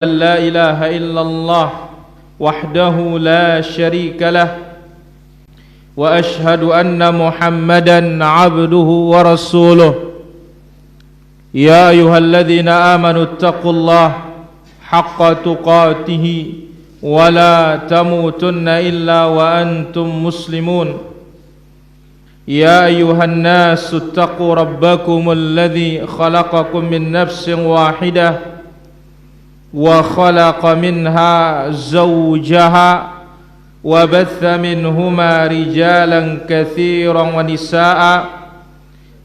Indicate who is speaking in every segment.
Speaker 1: لا إله إلا الله وحده لا شريك له وأشهد أن محمدا عبده ورسوله يا أيها الذين آمنوا اتقوا الله حق تقاته ولا تموتن إلا وأنتم مسلمون يا أيها الناس اتقوا ربكم الذي خلقكم من نفس واحدة وخلق منها زوجها وبث منهما رجالا كثيرا ونساء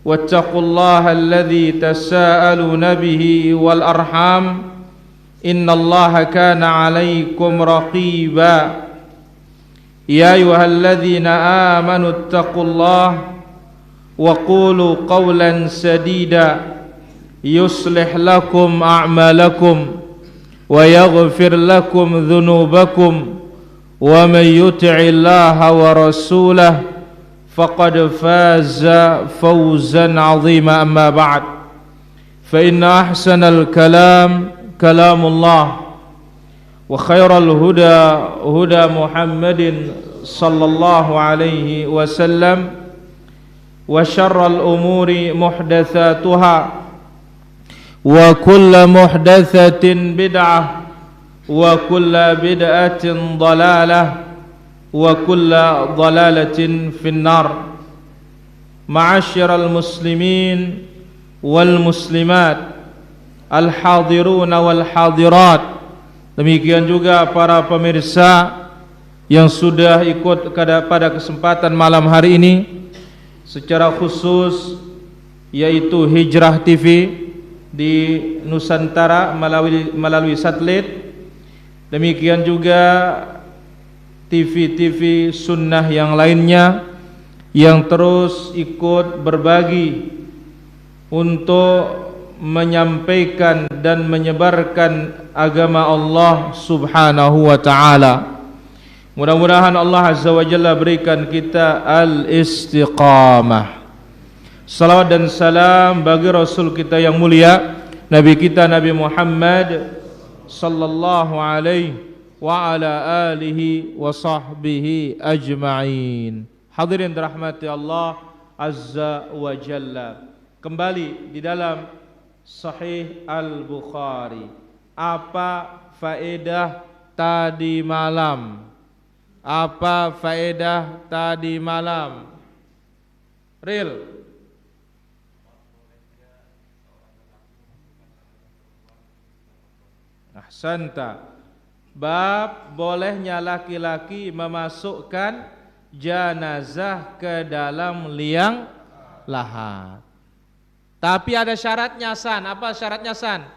Speaker 1: واتقوا الله الذي تساءلون به والأرحام إن الله كان عليكم رقيبا يا أيها الذين آمنوا اتقوا الله وقولوا قولا سديدا يصلح لكم أعمالكم ويغفر لكم ذنوبكم ومن يطع الله ورسوله فقد فاز فوزا عظيما أما بعد فإن أحسن الكلام كلام الله وخير الهدى هدى محمد صلى الله عليه وسلم وشر الأمور محدثاتها وكل محدثة بدعة وكل بدعة ضلالة وكل ضلالة في النار معاشر المسلمين والmuslimat al-hadirun wal-hadirat. Demikian juga para pemirsa yang sudah ikut pada kesempatan malam hari ini secara khusus yaitu Hijrah TV di Nusantara melalui satelit. Demikian juga TV-TV sunnah yang lainnya yang terus ikut berbagi untuk menyampaikan dan menyebarkan agama Allah Subhanahu wa taala. Mudah-mudahan Allah Azza wa Jalla berikan kita al-istiqamah. Salawat dan salam bagi Rasul kita yang mulia, Nabi kita Nabi Muhammad sallallahu alaihi wa ala alihi wa sahbihi ajma'in. Hadirin dirahmati Allah Azza wa Jalla. Kembali di dalam Sahih Al-Bukhari. Apa faedah tadi malam? Apa faedah tadi malam? Real. Ahsanta. Bab bolehnya laki-laki memasukkan jenazah ke dalam liang lahat. Tapi ada syaratnya, San. Apa syaratnya, San?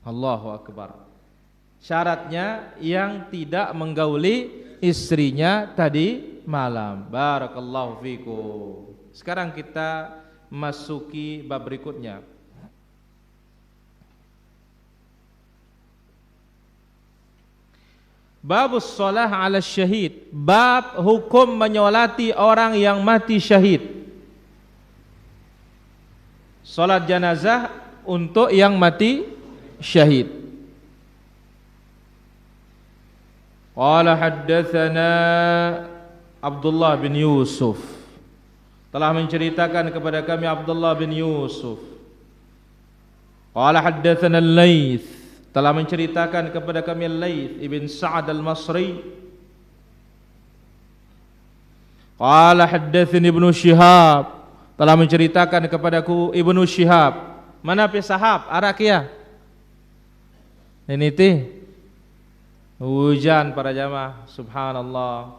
Speaker 1: Allahu Akbar. Syaratnya yang tidak menggauli istrinya tadi malam. Barakallahu fikum. Sekarang kita masuki bab berikutnya. Babus shalah 'ala syahid. Bab hukum menyolati orang yang mati syahid. Salat jenazah untuk yang mati syahid. Qala haddatsana Abdullah bin Yusuf. Telah menceritakan kepada kami Abdullah bin Yusuf. Qala haddatsana Al-Laits. Telah menceritakan kepada kami Al-Laits ibn Sa'ad Al-Masri. Qala haddatsani Ibnu Syihab. Telah menceritakan kepadaku Ibnu Syihab. Mana pe sahab Arakia? Ini teh hujan para jamaah. Subhanallah.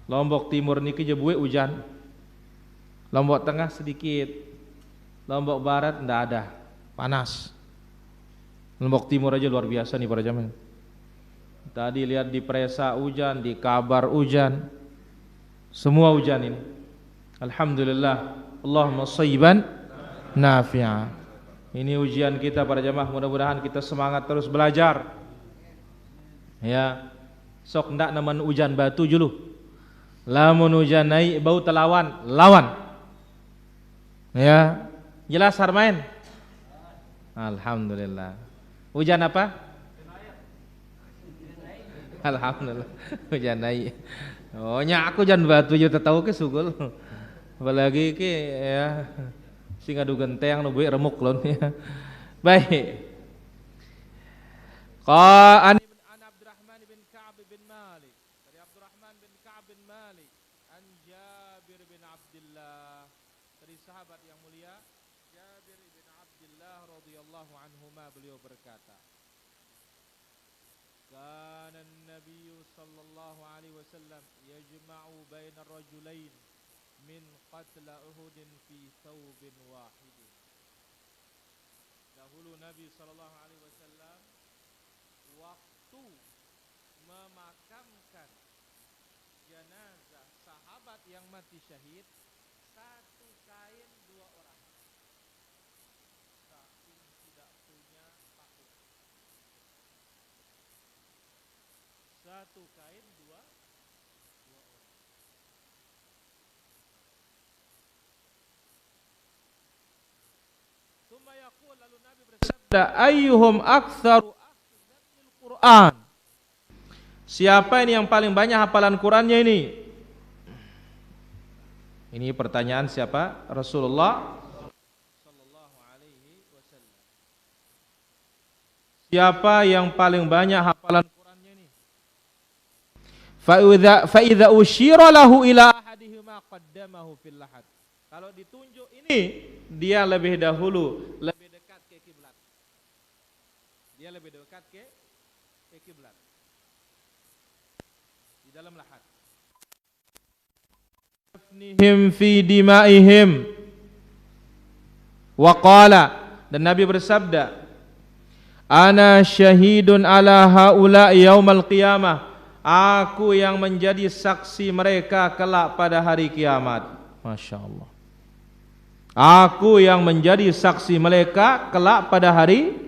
Speaker 1: Lombok Timur niki jebue hujan. Lombok Tengah sedikit. Lombok Barat ndak ada. Panas. Lombok Timur aja luar biasa nih para jamaah. Tadi lihat di Presa hujan, di kabar hujan. Semua hujan ini. Alhamdulillah. Allahumma shayyiban nafi'a. Ini ujian kita para jamaah, mudah-mudahan kita semangat terus belajar. Ya. Sok ndak naman hujan batu julu. Lamun hujan naik bau telawan, lawan. Ya. Jelas Harmain? Alhamdulillah. Hujan apa? Alhamdulillah. Hujan naik. Oh nya aku jangan batu yo tahu ke sugul. Apalagi ke ya sing adu genteng nu remuk lon ya. Baik. An Abdurrahman bin Ka'ab bin Malik. Dari Abdurrahman bin Ka'ab bin Malik, an Jabir bin Abdullah. Dari sahabat yang mulia Jabir bin Abdullah radhiyallahu anhuma, beliau berkata, kana an-nabiy sallallahu alaihi wasallam yajma'u bainar rajulain min qatl Uhud fi thawbin wahidin. Dahulu Nabi sallallahu alaihi wasallam waktu memakamkan jenazah sahabat yang mati syahid, satu kain dua orang, saking tidak punya paku. Satu kain dua orang. Tsumma yaqul, lalu Nabi bersabda, ayyuhum aktsaru akhdhan lil Qur'an. Siapa ini yang paling banyak hafalan Qur'annya ini? Ini pertanyaan siapa? Rasulullah sallallahu alaihi wasallam. Siapa yang paling banyak hafalan Qur'annya ini? Fa idza usyira lahu ila ahadihima qaddamahu fil lahad. Kalau ditunjuk ini, dia lebih dahulu, lebih dekat ke kiblat. Dia lebih dekat ke kiblat. Di dalam lahat. Nihim fi dimaihim. Wa qala, dan Nabi bersabda, ana syahidun ala haula yaumal qiyamah. Aku yang menjadi saksi mereka kelak pada hari kiamat. Masya Allah. Aku yang menjadi saksi mereka kelak pada hari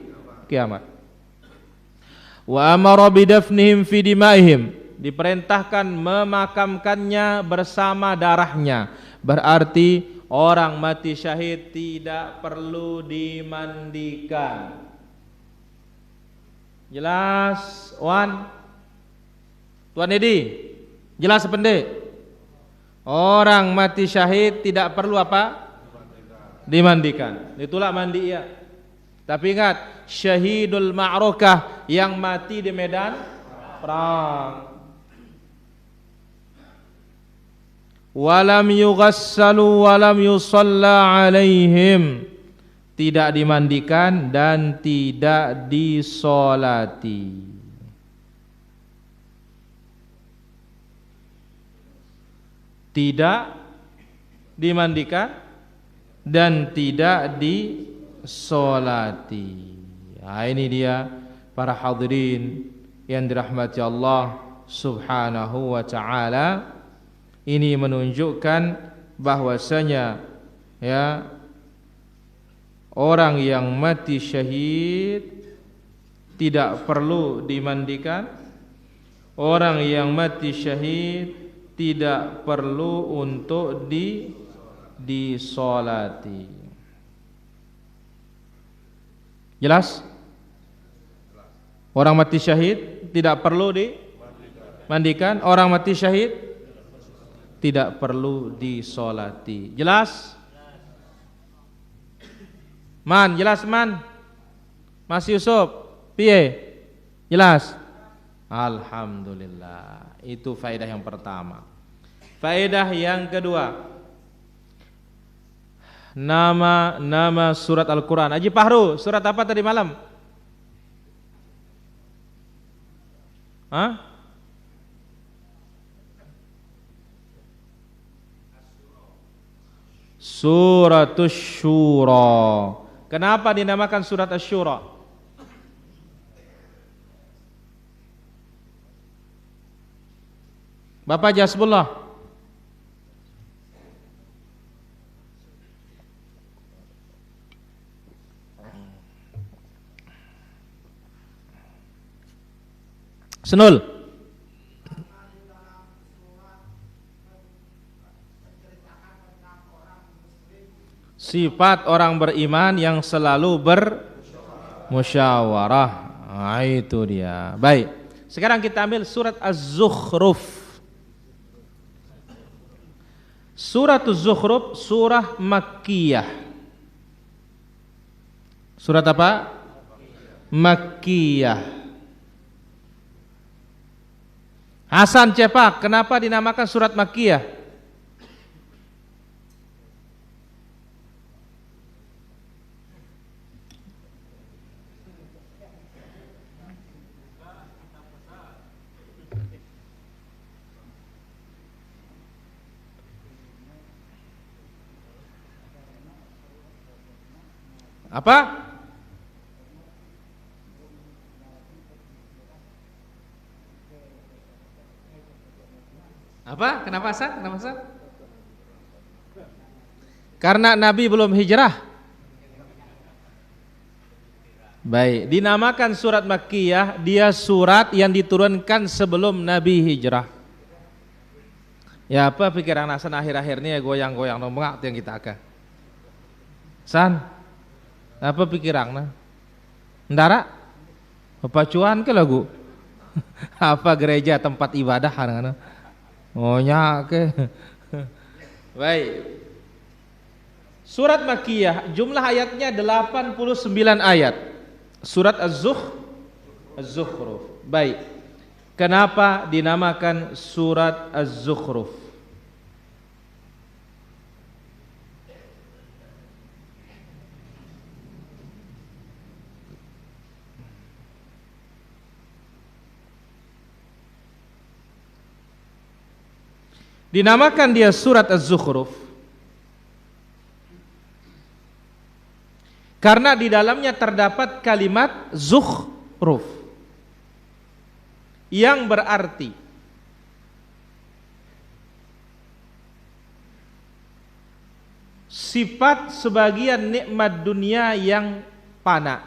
Speaker 1: kiamat. Wa amara bidafnihim fi dimaihim. Diperintahkan memakamkannya bersama darahnya. Berarti orang mati syahid tidak perlu dimandikan. Jelas, Wan? Tuan Edi, jelas pendek? Orang mati syahid tidak perlu apa? Dimandikan. Itulah mandi ya. Tapi ingat, syahidul ma'rukah, yang mati di medan perang. Walam yughassalu walam yusalla alaihim, tidak dimandikan dan tidak disolati. Tidak dimandikan dan tidak disolati. Nah, ini dia para hadirin yang dirahmati Allah subhanahu wa ta'ala. Ini menunjukkan bahwasanya ya, orang yang mati syahid tidak perlu dimandikan. Orang yang mati syahid tidak perlu untuk disolati. Jelas? Orang mati syahid tidak perlu dimandikan. Orang mati syahid tidak perlu disolati. Jelas? Man, jelas man? Mas Yusuf, piye? Jelas? Alhamdulillah. Itu faedah yang pertama. Faedah yang kedua, nama surat Al-Quran. Haji Fahru, surat apa tadi malam? Hah? Suratul Syura. Kenapa dinamakan surat Asy-Syura? Bapak Jasbullah. Senul. Sifat orang beriman yang selalu musyawarah. Nah, itu dia. Baik. Sekarang kita ambil surat Az-Zukhruf. Surat Az-Zukhruf surah Makkiyah. Surat apa? Makkiyah. Hasan Cepak, kenapa dinamakan surat Makkiyah? Apa? Apa? Kenapa Hasan? Kenapa Hasan? Karena Nabi belum hijrah. Baik, dinamakan surat Makkiyah, dia surat yang diturunkan sebelum Nabi hijrah. Ya apa pikiran Hasan akhir-akhir ini ya goyang-goyang nombak yang kita akan. San, apa pikiran? Ndara? Apa cuan ke lagu? Apa gereja tempat ibadah kadang-kadang? Oh ke. Baik. Surat Makkiyah, jumlah ayatnya 89 ayat. Surat Az-Zukhruf. Baik. Kenapa dinamakan surat Az-Zukhruf? Dinamakan dia surat Az-Zukhruf karena di dalamnya terdapat kalimat zukhruf yang berarti sifat sebagian nikmat dunia yang fana.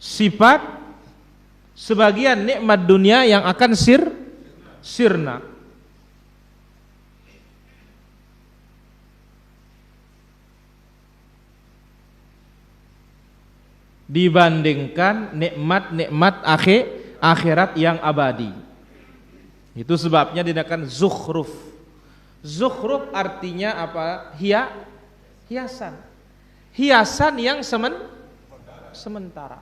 Speaker 1: Sifat sebagian nikmat dunia yang akan sirna. Dibandingkan nikmat-nikmat akhirat yang abadi. Itu sebabnya dinamakan zukhruf. Zukhruf artinya apa? Hiasan. Hiasan yang sementara.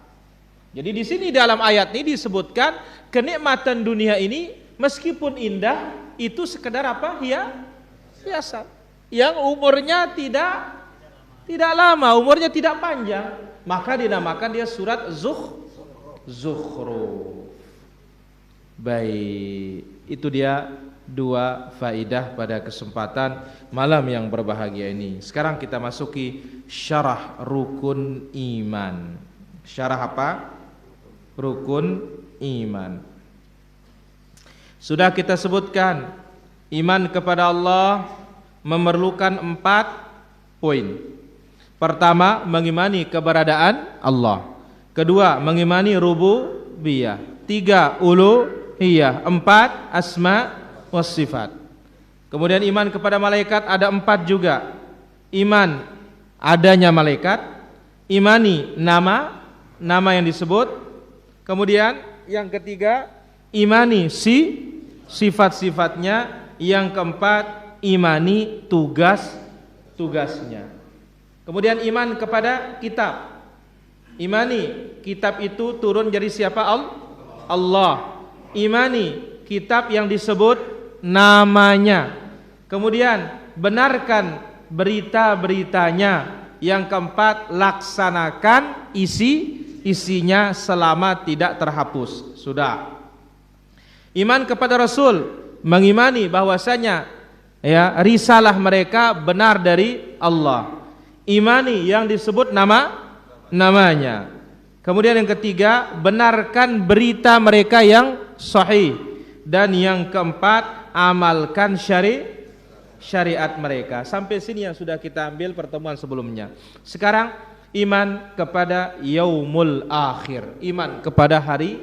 Speaker 1: Jadi di sini dalam ayat ini disebutkan kenikmatan dunia ini meskipun indah itu sekedar apa? Hiasan. Yang umurnya tidak lama, umurnya tidak panjang, maka dinamakan dia surat Zukhruf. Baik, itu dia dua faidah pada kesempatan malam yang berbahagia ini. Sekarang kita masuki syarah rukun iman. Syarah apa? Rukun iman. Sudah kita sebutkan, iman kepada Allah memerlukan 4 poin. Pertama, mengimani keberadaan Allah. Kedua, mengimani rububiyah. 3, uluhiyah. 4, asma was sifat. Kemudian iman kepada malaikat ada 4 juga. Iman adanya malaikat, imani nama yang disebut. Kemudian yang ketiga, imani sifat-sifatnya. Yang keempat, imani tugasnya. Kemudian iman kepada kitab. Imani kitab itu turun dari siapa? Allah. Imani kitab yang disebut namanya. Kemudian benarkan berita-beritanya. Yang keempat, laksanakan isinya selama tidak terhapus. Sudah. Iman kepada Rasul, mengimani bahwasanya risalah mereka benar dari Allah. Imani yang disebut namanya. Kemudian yang ketiga, benarkan berita mereka yang sahih. Dan yang keempat, amalkan syariat mereka. Sampai sini yang sudah kita ambil pertemuan sebelumnya. Sekarang iman kepada yaumul akhir, iman kepada hari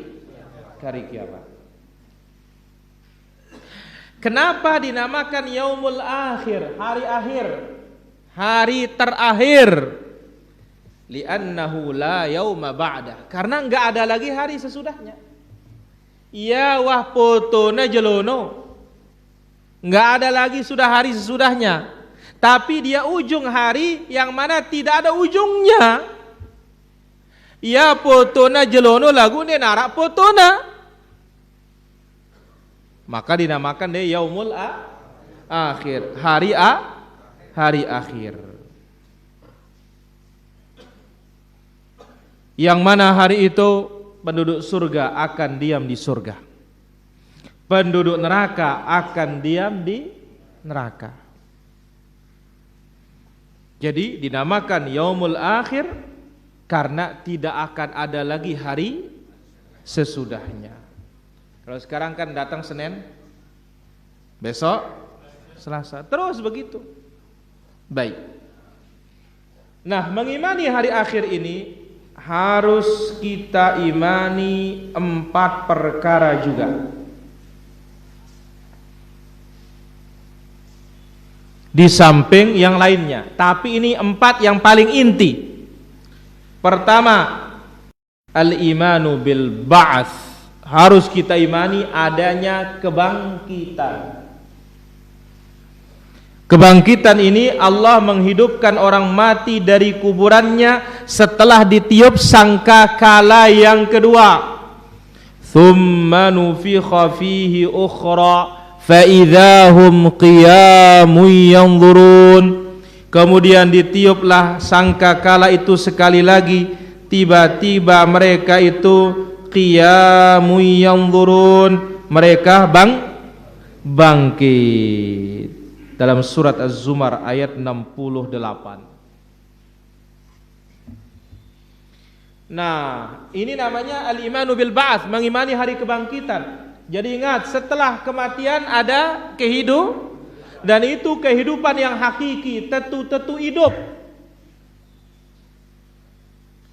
Speaker 1: kiamat. Kenapa dinamakan yaumul akhir, hari akhir, hari terakhir? Li'annahu la yauma ba'da. Karena enggak ada lagi hari sesudahnya. Ya wah potona jelono. Enggak ada lagi sudah hari sesudahnya. Tapi dia ujung hari yang mana tidak ada ujungnya. Ya potona jelono lagu ne narak potona. Maka dinamakan dia yaumul akhir, hari akhir. Yang mana hari itu penduduk surga akan diam di surga, penduduk neraka akan diam di neraka. Jadi dinamakan yaumul akhir karena tidak akan ada lagi hari sesudahnya. Kalau sekarang kan datang Senin, besok Selasa, terus begitu. Baik. Nah, mengimani hari akhir ini harus kita imani 4 perkara juga. Di samping yang lainnya, tapi ini 4 yang paling inti. Pertama, al-imanu bil ba'ats. Harus kita imani adanya kebangkitan. Kebangkitan ini Allah menghidupkan orang mati dari kuburannya setelah ditiup sangkakala yang kedua. Tsumma nufikha fihi ukhra fa idzahum qiyamun yanzurun. Kemudian ditiuplah sangkakala itu sekali lagi, tiba-tiba mereka itu qiyamun yanzurun, mereka bangkit. Dalam surat Az-Zumar ayat 68. Nah, ini namanya al-imanu bil ba'ats, mengimani hari kebangkitan. Jadi ingat, setelah kematian ada kehidupan, dan itu kehidupan yang hakiki, tetu hidup.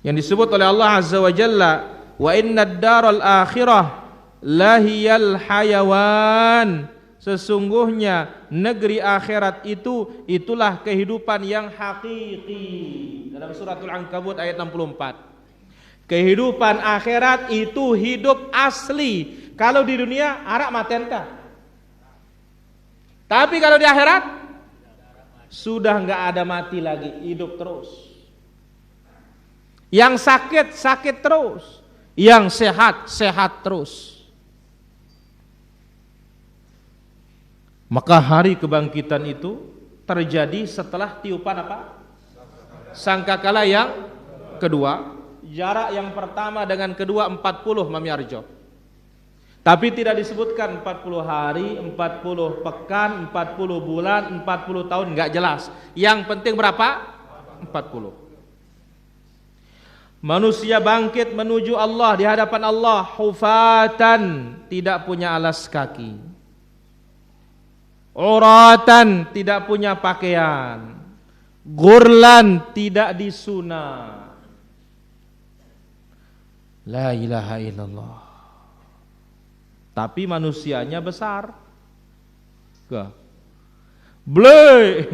Speaker 1: Yang disebut oleh Allah Azza wa Jalla, wa innad daral akhirah lahiyal hayawan. Sesungguhnya negeri akhirat itulah kehidupan yang hakiki. Dalam suratul Ankabut ayat 64. Kehidupan akhirat itu hidup asli. Kalau di dunia arak matenta. Tapi kalau di akhirat sudah enggak ada mati lagi, hidup terus. Yang sakit sakit terus, yang sehat sehat terus. Maka hari kebangkitan itu terjadi setelah tiupan apa? Sangkakala yang kedua. Jarak yang pertama dengan kedua 40 Mami Arjo. Tapi tidak disebutkan 40 hari, 40 pekan, 40 bulan, 40 tahun, enggak jelas. Yang penting berapa? 40. Manusia bangkit menuju Allah, di hadapan Allah hufatan, tidak punya alas kaki. Uratan, tidak punya pakaian. Gurlan, tidak disunat. La ilaha illallah. Tapi manusianya besar. Bleh.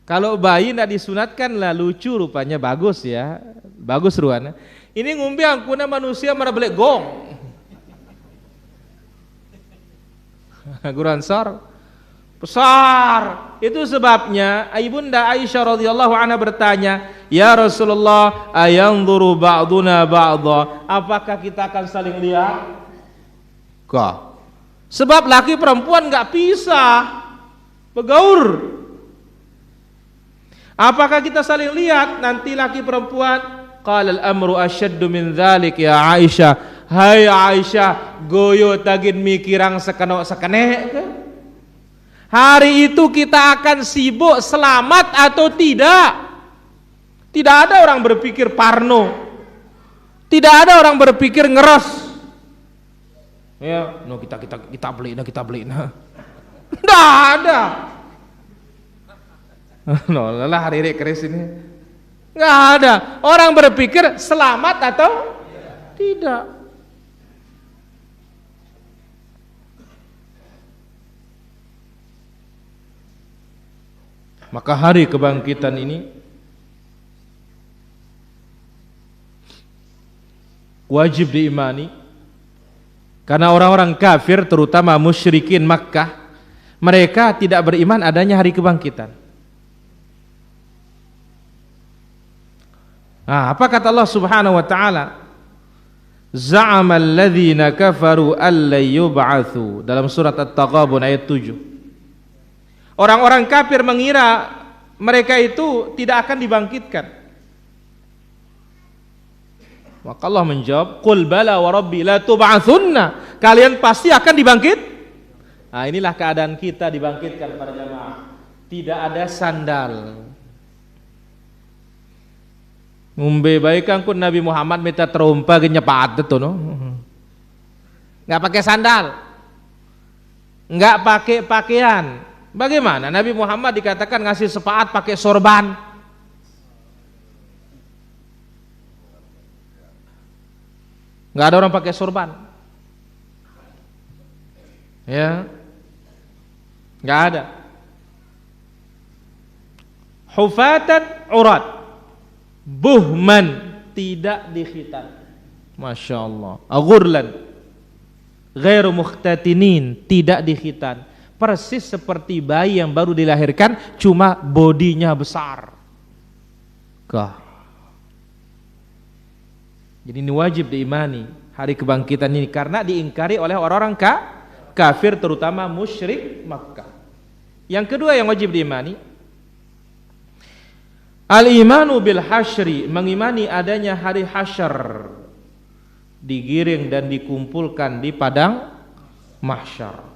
Speaker 1: Kalau bayi tidak disunatkan lah lucu rupanya, bagus ya. Bagus ruannya. Ini ngumbi angkuna manusia merebelek gong. Guru Ansor besar. Itu sebabnya Ibunda Aisyah radhiyallahu anha bertanya, "Ya Rasulullah, ayanzuru ba'duna ba'dha?" Apakah kita akan saling lihat? Kah? Sebab laki perempuan enggak pisah, bergaul. Apakah kita saling lihat nanti laki perempuan? Qala al-amru asyaddu min dzalik ya Aisyah. Hai Aisyah, goyo tagin mikirang sekenek ke? Hari itu kita akan sibuk selamat atau tidak. Tidak ada orang berpikir parno. Tidak ada orang berpikir ngeres. Ya, no kita beli, kita beli. Tidak ada. No, lelah hari keris ini. Enggak ada. Orang berpikir selamat atau tidak. Maka hari kebangkitan ini wajib diimani. Karena orang-orang kafir terutama musyrikin Makkah, mereka tidak beriman adanya hari kebangkitan. Nah, apa kata Allah Subhanahu wa taala? Za'amal ladzina kafaru allai yub'atsu, dalam surat At-Taghabun ayat 7. Orang-orang kafir mengira mereka itu tidak akan dibangkitkan. Maka Allah menjawab, "Qul bala wa rabbi la tub'atsunna." Kalian pasti akan dibangkit. Nah, inilah keadaan kita dibangkitkan para jamaah. Tidak ada sandal. Ngumbe baikkan kun Nabi Muhammad minta terumpa ge nyepat itu no. Enggak pakai sandal. Enggak pakai pakaian. Bagaimana Nabi Muhammad dikatakan ngasih sepaat pakai sorban? Enggak ada orang pakai sorban. Ya. Enggak ada. Hufatan urat. Buhman, tidak dikhitan. Masya Allah. Aghurlan ghairu mukhtatinin, tidak dikhitan. Persis seperti bayi yang baru dilahirkan, cuma bodinya besar. Jadi ini wajib diimani hari kebangkitan ini, karena diingkari oleh orang-orang kafir terutama musyrik Makkah. Yang kedua yang wajib diimani, al-imanu bil hasyri, mengimani adanya hari hasyar, digiring dan dikumpulkan di padang mahsyar.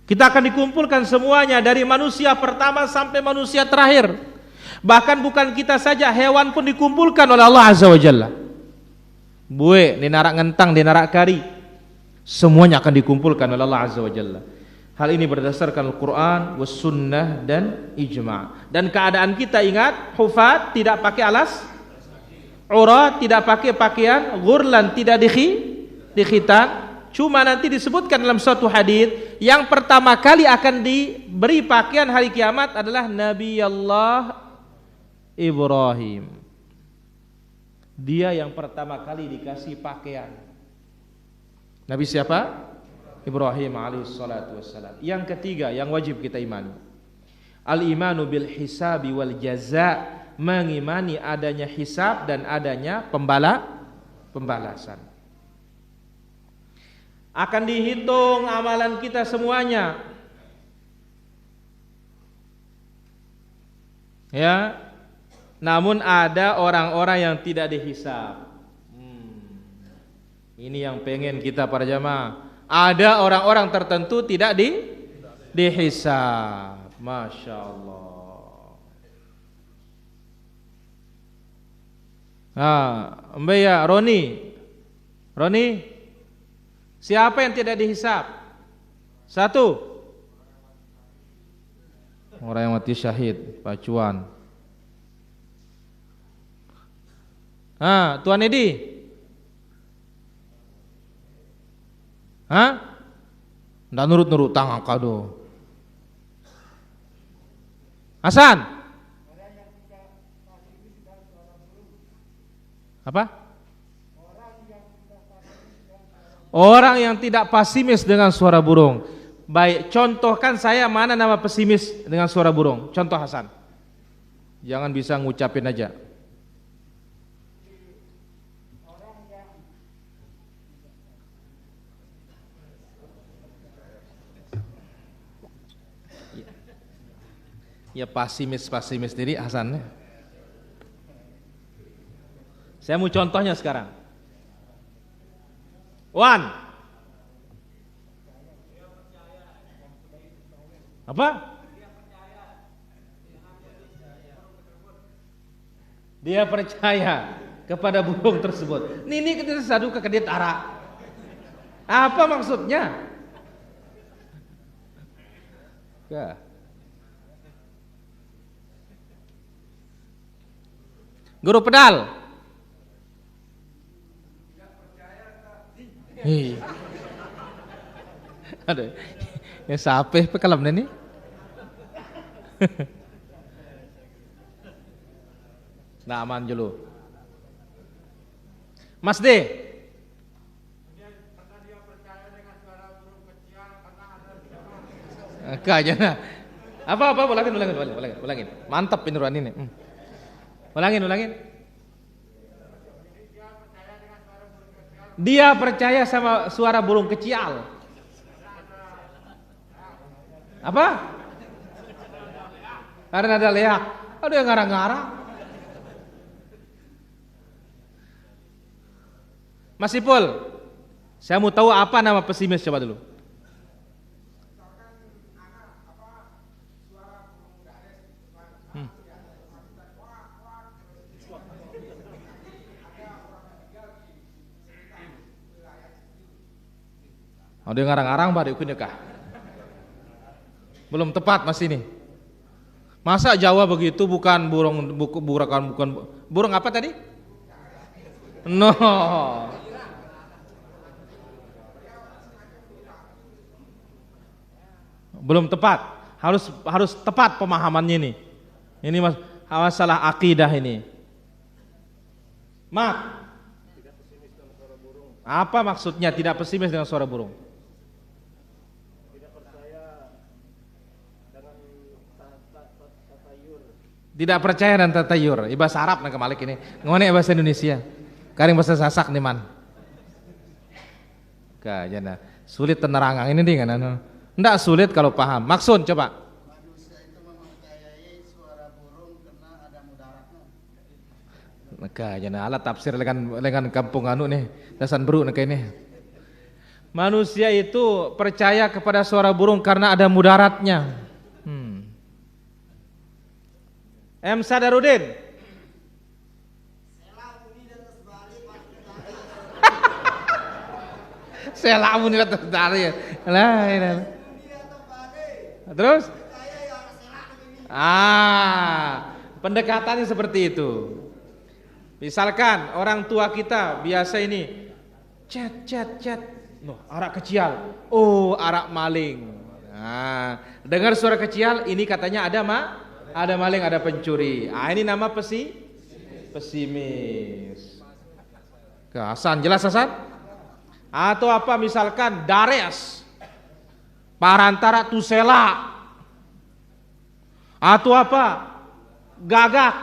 Speaker 1: Kita akan dikumpulkan semuanya, dari manusia pertama sampai manusia terakhir. Bahkan bukan kita saja, hewan pun dikumpulkan oleh Allah Azza wa Jalla. Bue, dinarak ngentang, dinarak kari, semuanya akan dikumpulkan oleh Allah Azza wa Jalla. Hal ini berdasarkan Al-Quran, was sunnah dan ijma'. Dan keadaan kita ingat, hufat tidak pakai alas, urat tidak pakai pakaian, ghurlan tidak dikhitan. Cuma nanti disebutkan dalam suatu hadis, yang pertama kali akan diberi pakaian hari kiamat adalah Nabi Allah Ibrahim. Dia yang pertama kali dikasih pakaian. Nabi siapa? Ibrahim alaihissalatu wassalam. Yang ketiga yang wajib kita imani, al-imanu bil hisabi wal jaza, mengimani adanya hisab dan adanya pembalasan. Akan dihitung amalan kita semuanya. Ya. Namun ada orang-orang yang tidak dihisab. Ini yang pengen kita para jamaah. Ada orang-orang tertentu tidak dihisab. Masya Allah. Mbak ya, Roni, siapa yang tidak dihisab? Satu, orang yang mati syahid, Pak Cuan. Tuan Edi. Nggak nurut tangan kado. Hasan. Apa? Orang yang tidak pesimis dengan suara burung. Baik, contohkan saya mana nama pesimis dengan suara burung. Contoh Hasan. Jangan bisa ngucapin aja. Ya pesimis diri Hasan. Saya mau contohnya sekarang. Wan. Apa? Dia percaya kepada burung tersebut. Nini kita sadu ke kedit ara. Apa maksudnya? Ya. Guru pedal. Aduh, ya sampai pekalam ini. Nah, aman dulu. Mas D. Kayaknya. Apa? Ulangin. Mantap penurunan ini. Ulangin. Dia percaya sama suara burung kecial. Apa? Karena ada leak. Ada yang ngarang-ngarang. Mas Ipul, saya mau tahu apa nama pesimis, coba dulu. Ada yang ngarang-ngarang baru ikut nikah. Belum tepat mas ini. Masa Jawa begitu bukan burung apa tadi? No. Belum tepat. Harus tepat pemahamannya ini. Ini masalah akidah ini. Mak. Apa maksudnya tidak pesimis dengan suara burung? Tidak percaya dan tatayur. Bahasa Arab nak Malik ini. Ngone bahasa Indonesia. Karing bahasa Sasak nih man. Kayaknya sulit penerangan ini ding kan. Enggak sulit kalau paham. Maksud coba.
Speaker 2: Manusia itu mempercayai suara burung karena ada mudaratnya.
Speaker 1: Kayaknya alat tafsir dengan kampung anu nih. Dasan beru nak ini. Manusia itu percaya kepada suara burung karena ada mudaratnya. M. Sadarudin. Selamun di atas dari. Lah. Terus? Pendekatannya seperti itu. Misalkan orang tua kita biasa ini chat. Loh, arak kecil. Oh, arak maling. Nah, dengar suara kecil ini katanya ada maling, ada pencuri. Ini nama pesimis. Hasan, jelas Hasan? Atau apa misalkan Dares, Parantara Tusela. Atau apa? Gagak,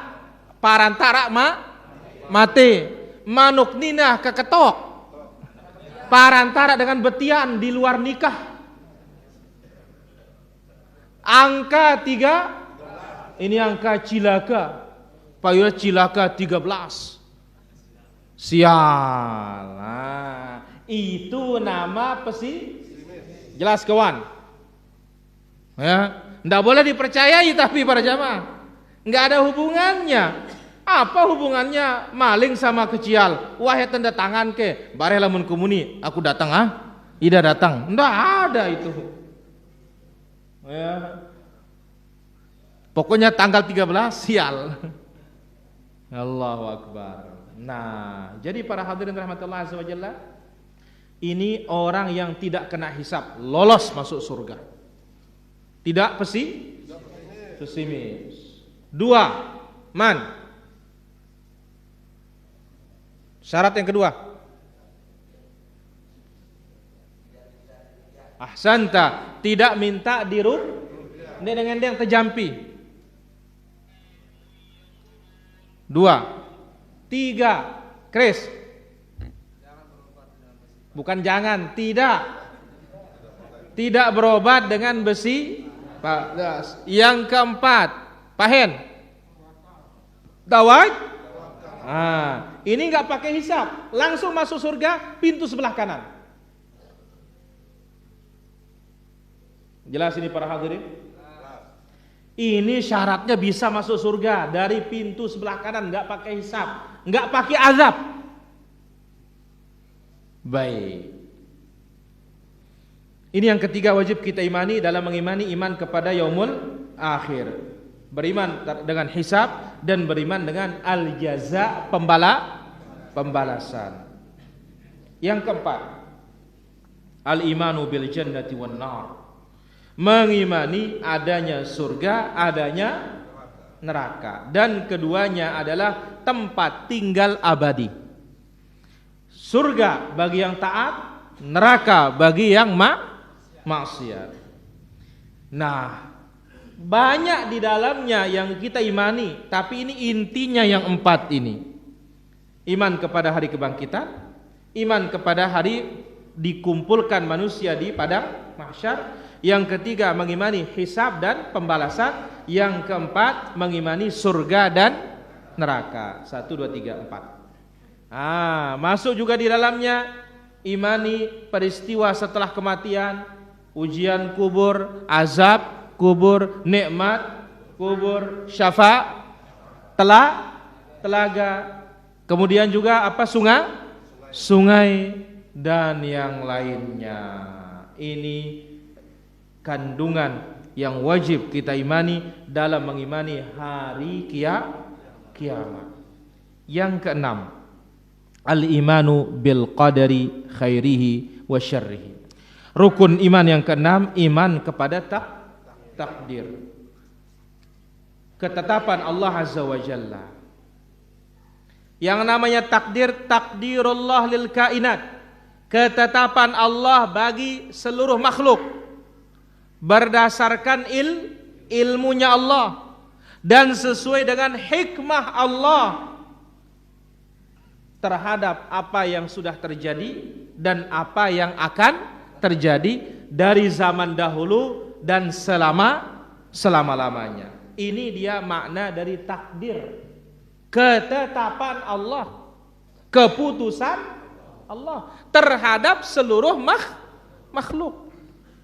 Speaker 1: Parantara mati. Manuk Nina keketok. Parantara dengan betian di luar nikah. Angka 3. Ini angka cilaka. Payulah cilaka 13. Sial. Nah, itu nama jelas kawan. Ya, enggak boleh dipercayai tapi para jamaah. Enggak ada hubungannya. Apa hubungannya maling sama kecial? Wahai tanda tangan ke, bareh lamun kumuni, aku datang Ida datang. Enggak ada itu. Ya. Pokoknya tanggal 13 sial. Allahu Akbar. Nah, jadi para hadirin rahmatullah azza wajalla, ini orang yang tidak kena hisab, lolos masuk surga. Tidak pesimis. 2, syarat yang kedua. Ahsanta, tidak minta ini dengan yang terjampi. 2, 3, Chris. Bukan jangan, tidak berobat dengan besi. Yang keempat, pahen. Dawai. Ini enggak pakai hisab, langsung masuk surga pintu sebelah kanan. Jelas ini para hadirin? Ini syaratnya bisa masuk surga dari pintu sebelah kanan, enggak pakai hisab, enggak pakai azab. Baik. Ini yang ketiga wajib kita imani dalam mengimani iman kepada yaumul akhir. beriman dengan hisab dan beriman dengan al-jaza, pembalasan. Yang keempat, al-imanu bil jannati wan nar, mengimani adanya surga, adanya neraka, dan keduanya adalah tempat tinggal abadi. Surga bagi yang taat, neraka bagi yang maksiat. Nah, banyak di dalamnya yang kita imani, tapi ini intinya yang empat ini. Iman kepada hari kebangkitan, iman kepada hari dikumpulkan manusia di padang mahsyar. Yang ketiga, mengimani hisab dan pembalasan. Yang keempat, mengimani surga dan neraka. 1, 2, 3, 4. Masuk juga di dalamnya imani peristiwa setelah kematian, ujian kubur, azab kubur, nikmat kubur, telaga, kemudian juga apa, sungai dan yang lainnya. Ini kandungan yang wajib kita imani dalam mengimani hari kiamat. Yang keenam, al-imanu bil qadari khairihi wa syarrihi. Rukun iman yang keenam, iman kepada takdir, ketetapan Allah Azza wa Jalla. Yang namanya takdir, takdirullah lil kainat, ketetapan Allah bagi seluruh makhluk berdasarkan ilmunya Allah dan sesuai dengan hikmah Allah terhadap apa yang sudah terjadi dan apa yang akan terjadi dari zaman dahulu dan selama-lamanya. Ini dia makna dari takdir, ketetapan Allah, keputusan Allah terhadap seluruh makhluk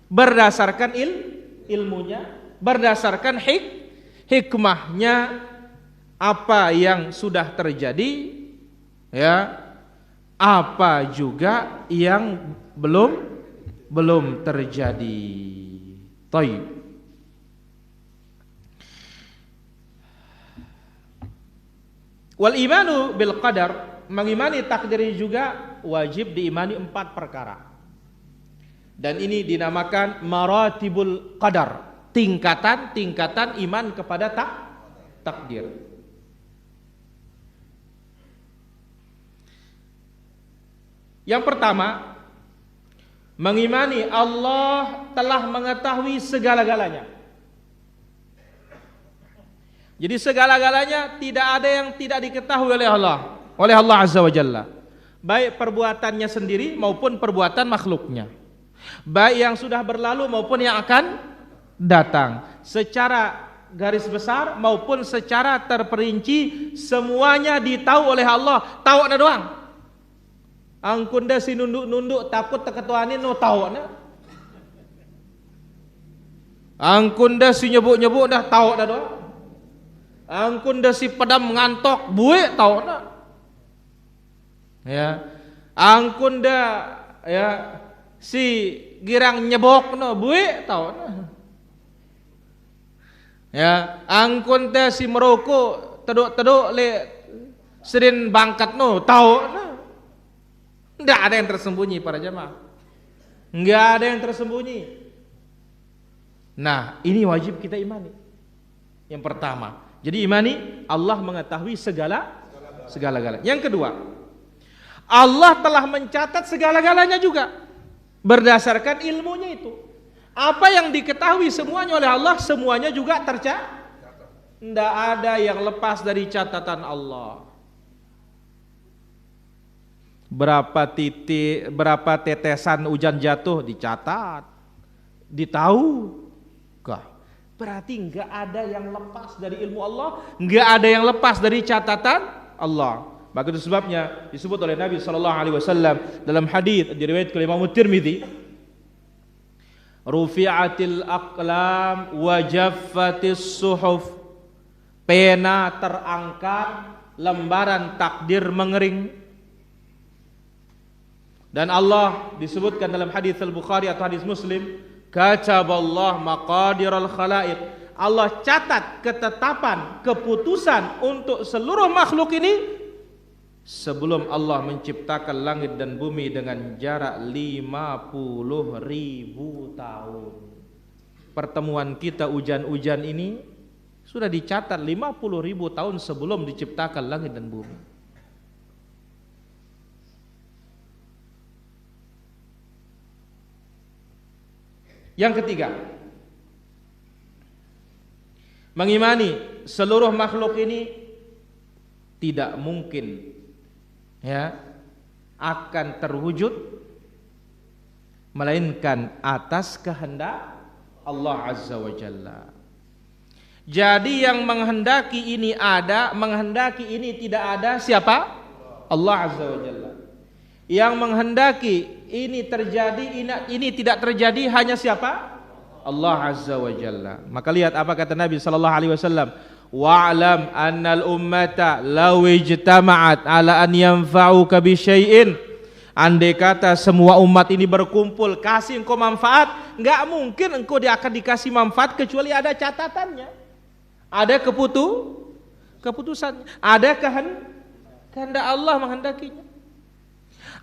Speaker 1: berdasarkan ilmunya, berdasarkan hikmahnya, apa yang sudah terjadi, ya, apa juga yang belum terjadi. Taib. Wal imanu bil qadar, mengimani takdir ini juga wajib diimani 4 perkara. Dan ini dinamakan maratibul qadar, tingkatan-tingkatan iman kepada takdir. Yang pertama, mengimani Allah telah mengetahui segala-galanya. Jadi segala-galanya tidak ada yang tidak diketahui oleh Allah Azza wa Jalla. Baik perbuatannya sendiri maupun perbuatan makhluknya. Baik yang sudah berlalu maupun yang akan datang. Secara garis besar maupun secara terperinci, semuanya ditahu oleh Allah. Tahu na doang. Angkun dah si nunduk-nunduk takut teketuanin no tahu na. Angkun dah si nyebuk-nyebuk dah tahu dah doang. Angkun dah si pedam ngantok buik tahu na. Ya. Angkun dah ya si girang nyebok no buik tahu na. Ya, angkun dah si merokok teduk-teduk le serin bangkat no tahu na. Enggak ada yang tersembunyi para jemaah. Enggak ada yang tersembunyi. Nah, ini wajib kita imani. Yang pertama, jadi imani Allah mengetahui segala-galanya. Yang kedua, Allah telah mencatat segala-galanya juga berdasarkan ilmunya itu. Apa yang diketahui semuanya oleh Allah, semuanya juga tercatat. Tidak ada yang lepas dari catatan Allah. Berapa titik, berapa tetesan hujan jatuh dicatat, ditahu. Berarti enggak ada yang lepas dari ilmu Allah, enggak ada yang lepas dari catatan Allah. Maka itu sebabnya disebut oleh Nabi SAW dalam hadis diriwayatkan oleh Imam Tirmidzi, rufi'atil aqlam wa jaffatis suhuf, pena terangkat, lembaran takdir mengering. Dan Allah disebutkan dalam hadis Al-Bukhari atau hadis Muslim, kataballah maqadiral khalaiq, Allah catat ketetapan, keputusan untuk seluruh makhluk ini sebelum Allah menciptakan langit dan bumi dengan jarak 50.000 tahun. Pertemuan kita hujan-hujan ini sudah dicatat 50.000 tahun sebelum diciptakan langit dan bumi. Yang ketiga, mengimani seluruh makhluk ini tidak mungkin akan terwujud melainkan atas kehendak Allah Azza wa Jalla. Jadi yang menghendaki ini ada, menghendaki ini tidak ada, siapa? Allah Azza wa Jalla. Yang menghendaki ini terjadi, ini tidak terjadi, hanya siapa? Allah Azza wa Jalla. Maka lihat apa kata Nabi sallallahu alaihi wasallam, wa'lam annal ummata law ijtama'at ala an yanfa'uka bi syai'in. Andai kata semua umat ini berkumpul kasih engkau manfaat, enggak mungkin engkau akan dikasih manfaat kecuali ada catatannya. Ada keputusan, ada kehendak Allah menghendakinya.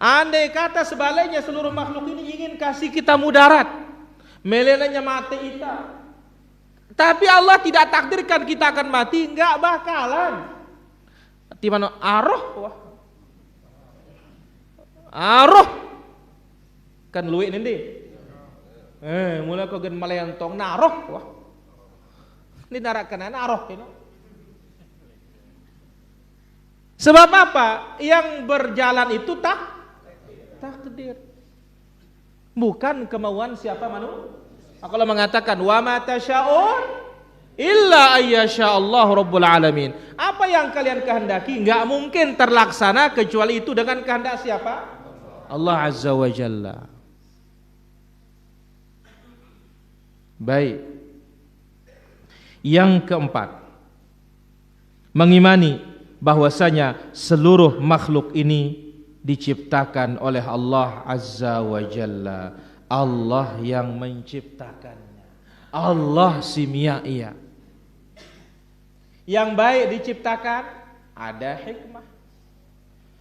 Speaker 1: Andai kata sebaliknya seluruh makhluk ini ingin kasih kita mudarat, melenanya mati kita, tapi Allah tidak takdirkan kita akan mati, enggak bakalan. Di mana aroh kan luwih nindi. Mulai kau gen malayantong naroh wah. Ini narakan naroh ini. Sebab apa? Yang berjalan itu takdir. Bukan kemauan siapa manusia. Kalau mengatakan wa ma tasya'un illa ayyasha Allah rabbul alamin. Apa yang kalian kehendaki enggak mungkin terlaksana kecuali itu dengan kehendak siapa? Allah Azza wa Jalla. Baik. Yang keempat, mengimani bahwasanya seluruh makhluk ini diciptakan oleh Allah Azza wa Jalla. Allah yang menciptakannya. Allah simiyaiya. Yang baik diciptakan ada hikmah.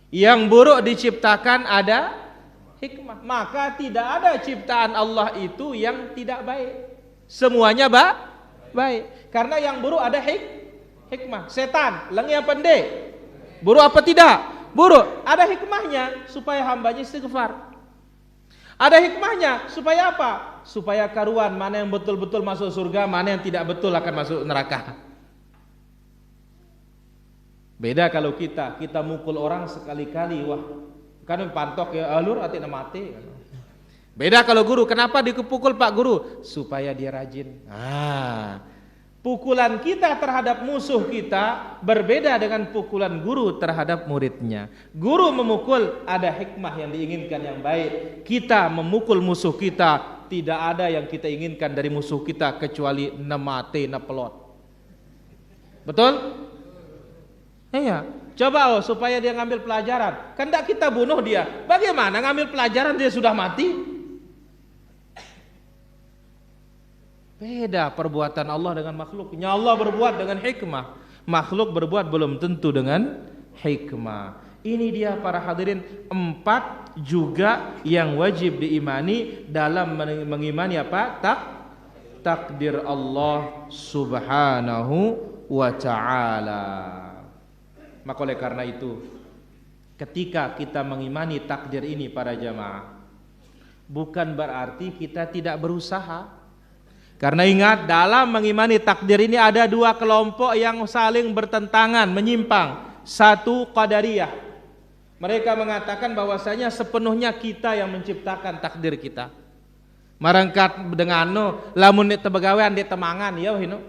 Speaker 1: Yang buruk diciptakan ada hikmah. Maka tidak ada ciptaan Allah itu yang tidak baik. Semuanya baik. Karena yang buruk ada hikmah. Setan, lengi apa pendek? Buruk apa tidak? Buruk. Ada hikmahnya supaya hambanya istighfar. Ada hikmahnya supaya apa? Supaya karuan mana yang betul-betul masuk surga, mana yang tidak betul akan masuk neraka. Beda kalau kita mukul orang sekali-kali, wah kan pantok ya alur atina mati. Beda kalau guru, kenapa dipukul Pak Guru? Supaya dia rajin. Pukulan kita terhadap musuh kita berbeda dengan pukulan guru terhadap muridnya. Guru memukul ada hikmah yang diinginkan yang baik. Kita memukul musuh kita, tidak ada yang kita inginkan dari musuh kita kecuali nemate nepelot. Betul? Iya. Coba supaya dia ngambil pelajaran. Kan tidak kita bunuh dia. Bagaimana ngambil pelajaran dia sudah mati? Beda perbuatan Allah dengan makhluknya. Allah berbuat dengan hikmah, makhluk berbuat belum tentu dengan hikmah. Ini dia para hadirin, 4 juga yang wajib diimani dalam mengimani apa? Takdir Allah subhanahu wa ta'ala. Maka oleh karena itu, ketika kita mengimani takdir ini para jamaah, bukan berarti kita tidak berusaha. Karena ingat, dalam mengimani takdir ini ada 2 kelompok yang saling bertentangan, menyimpang. Satu, Qadariyah. Mereka mengatakan bahwasanya sepenuhnya kita yang menciptakan takdir kita. Marangkat dengan lamun dia begawean dia temangan ya hino.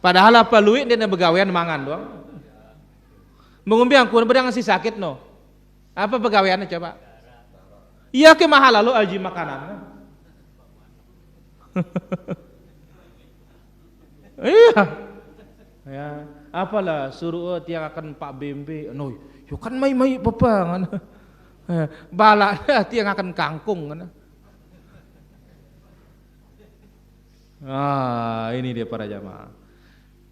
Speaker 1: Padahal apa luit dia begawean mangan doang. Mengumbi angkun bedang si sakit no. Apa begaweannya coba? Iya ke mahal lalu aji makanan. Iya. Ya, apalah suruh tiang akan Pak Bembe. No, yo kan mai bepangan. Bala tiang akan kangkung kan. Ini dia para jamaah.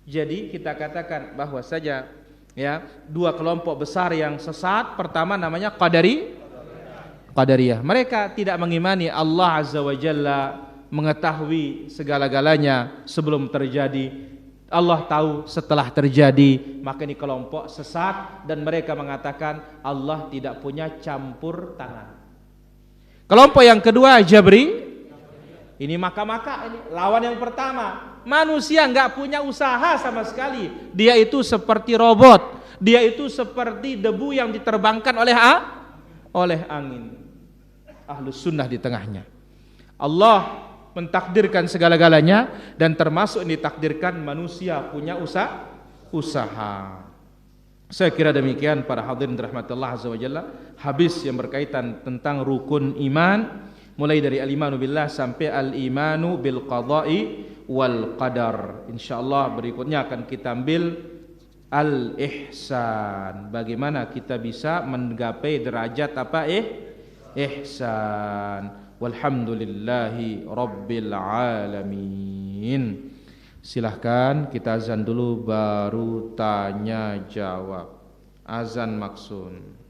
Speaker 1: Jadi kita katakan bahwa saja ya, dua kelompok besar yang sesat. Pertama namanya Qadariyah. Mereka tidak mengimani Allah Azza wa Jalla mengetahui segala-galanya sebelum terjadi. Allah tahu setelah terjadi. Maka ini kelompok sesat, dan mereka mengatakan Allah tidak punya campur tangan. Kelompok yang kedua Jabri. Ini maka ini lawan yang pertama. Manusia nggak punya usaha sama sekali. Dia itu seperti robot. Dia itu seperti debu yang diterbangkan oleh angin. Ahlus sunnah di tengahnya. Allah mentakdirkan segala-galanya, dan termasuk yang ditakdirkan manusia punya usaha. Saya kira demikian para hadirin rahmatullah azza wa jalla. Habis yang berkaitan tentang rukun iman, mulai dari al-imanu billah sampai al-imanu bil qada'i wal qadar. Insyaallah berikutnya akan kita ambil al-ihsan. Bagaimana kita bisa menggapai derajat ihsan. Walhamdulillahi rabbil alamin. Silahkan kita azan dulu baru tanya jawab. Azan maksun.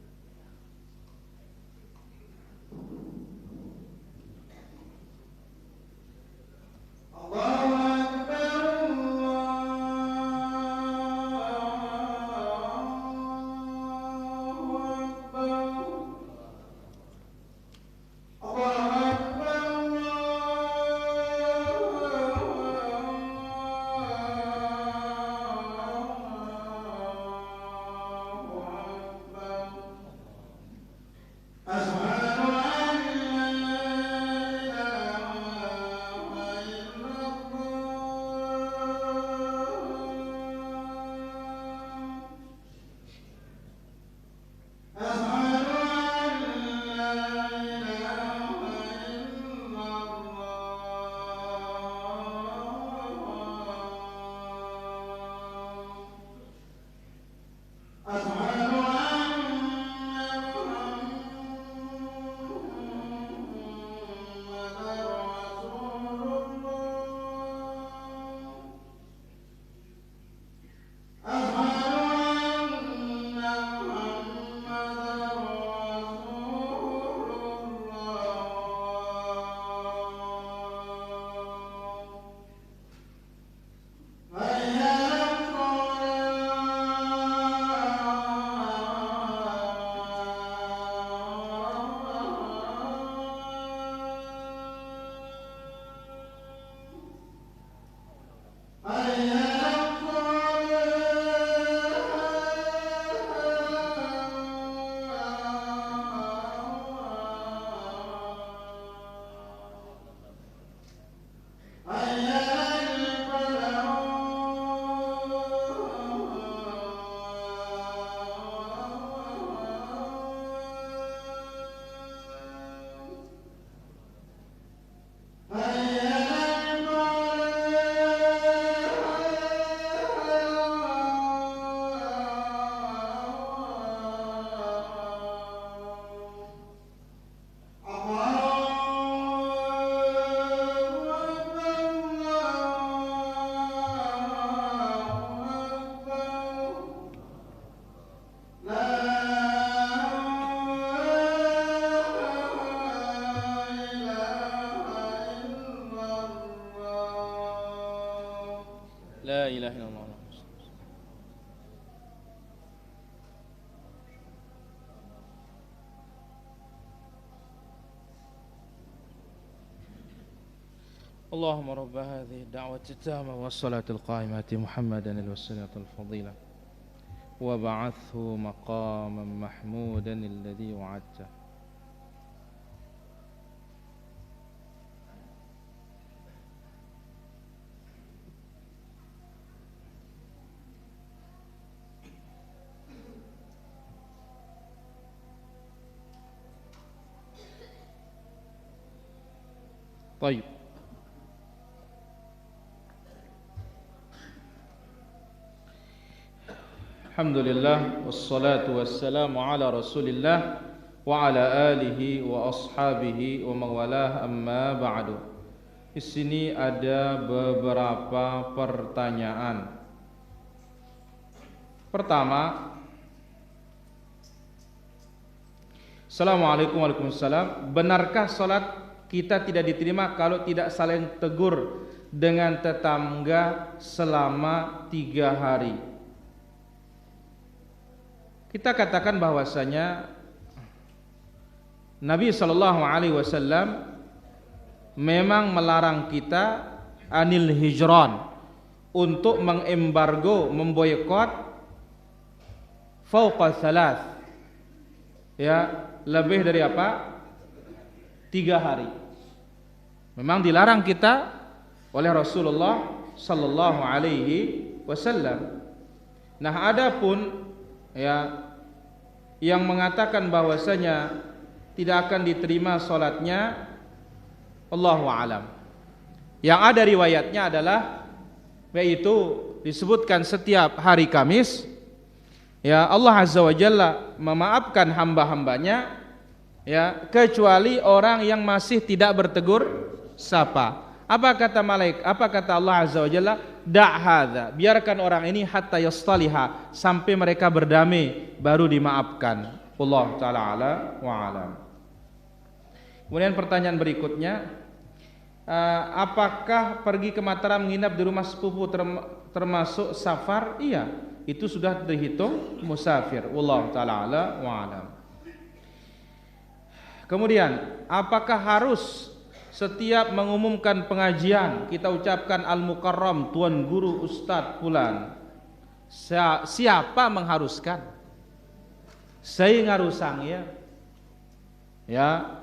Speaker 1: La ilaha illallah. اللهم رب هذه الدعوة التامة والصلاة القائمة محمدا الوسيلة الفضيلة وبعثه مقاما محمودا الذي وعدته. طيب Alhamdulillah wassalatu wassalamu ala Rasulillah wa ala alihi wa ashabihi wa mawalah amma ba'du. Di sini ada beberapa pertanyaan. Pertama, Assalamualaikum warahmatullahi wabarakatuh. Benarkah salat kita tidak diterima kalau tidak saling tegur dengan tetangga selama 3 hari? Kita katakan bahwasanya Nabi SAW memang melarang kita anil hijran, untuk mengembargo, memboikot fauqa thalath, ya, lebih dari apa? 3 hari. Memang dilarang kita oleh Rasulullah sallallahu alaihi wasallam. Nah, adapun ya yang mengatakan bahwasanya tidak akan diterima salatnya, Allahu a'lam. Yang ada riwayatnya adalah yaitu disebutkan setiap hari Kamis ya Allah Azza wa Jalla memaafkan hamba-hambanya ya, kecuali orang yang masih tidak bertegur sapa. Apa kata malaikat? Apa kata Allah Azza wa Jalla? Da' hadza, biarkan orang ini hatta yastaliha, sampai mereka berdamai baru dimaafkan. Allah taala ala wa alam. Kemudian pertanyaan berikutnya, apakah pergi ke Mataram menginap di rumah sepupu termasuk safar? Iya, itu sudah dihitung musafir. Wallahu taala ala wa alam. Kemudian, apakah harus setiap mengumumkan pengajian kita ucapkan Al-Mukarram, Tuan Guru Ustadz Fulan? Siapa mengharuskan? Saya ngarusang ya. Ya,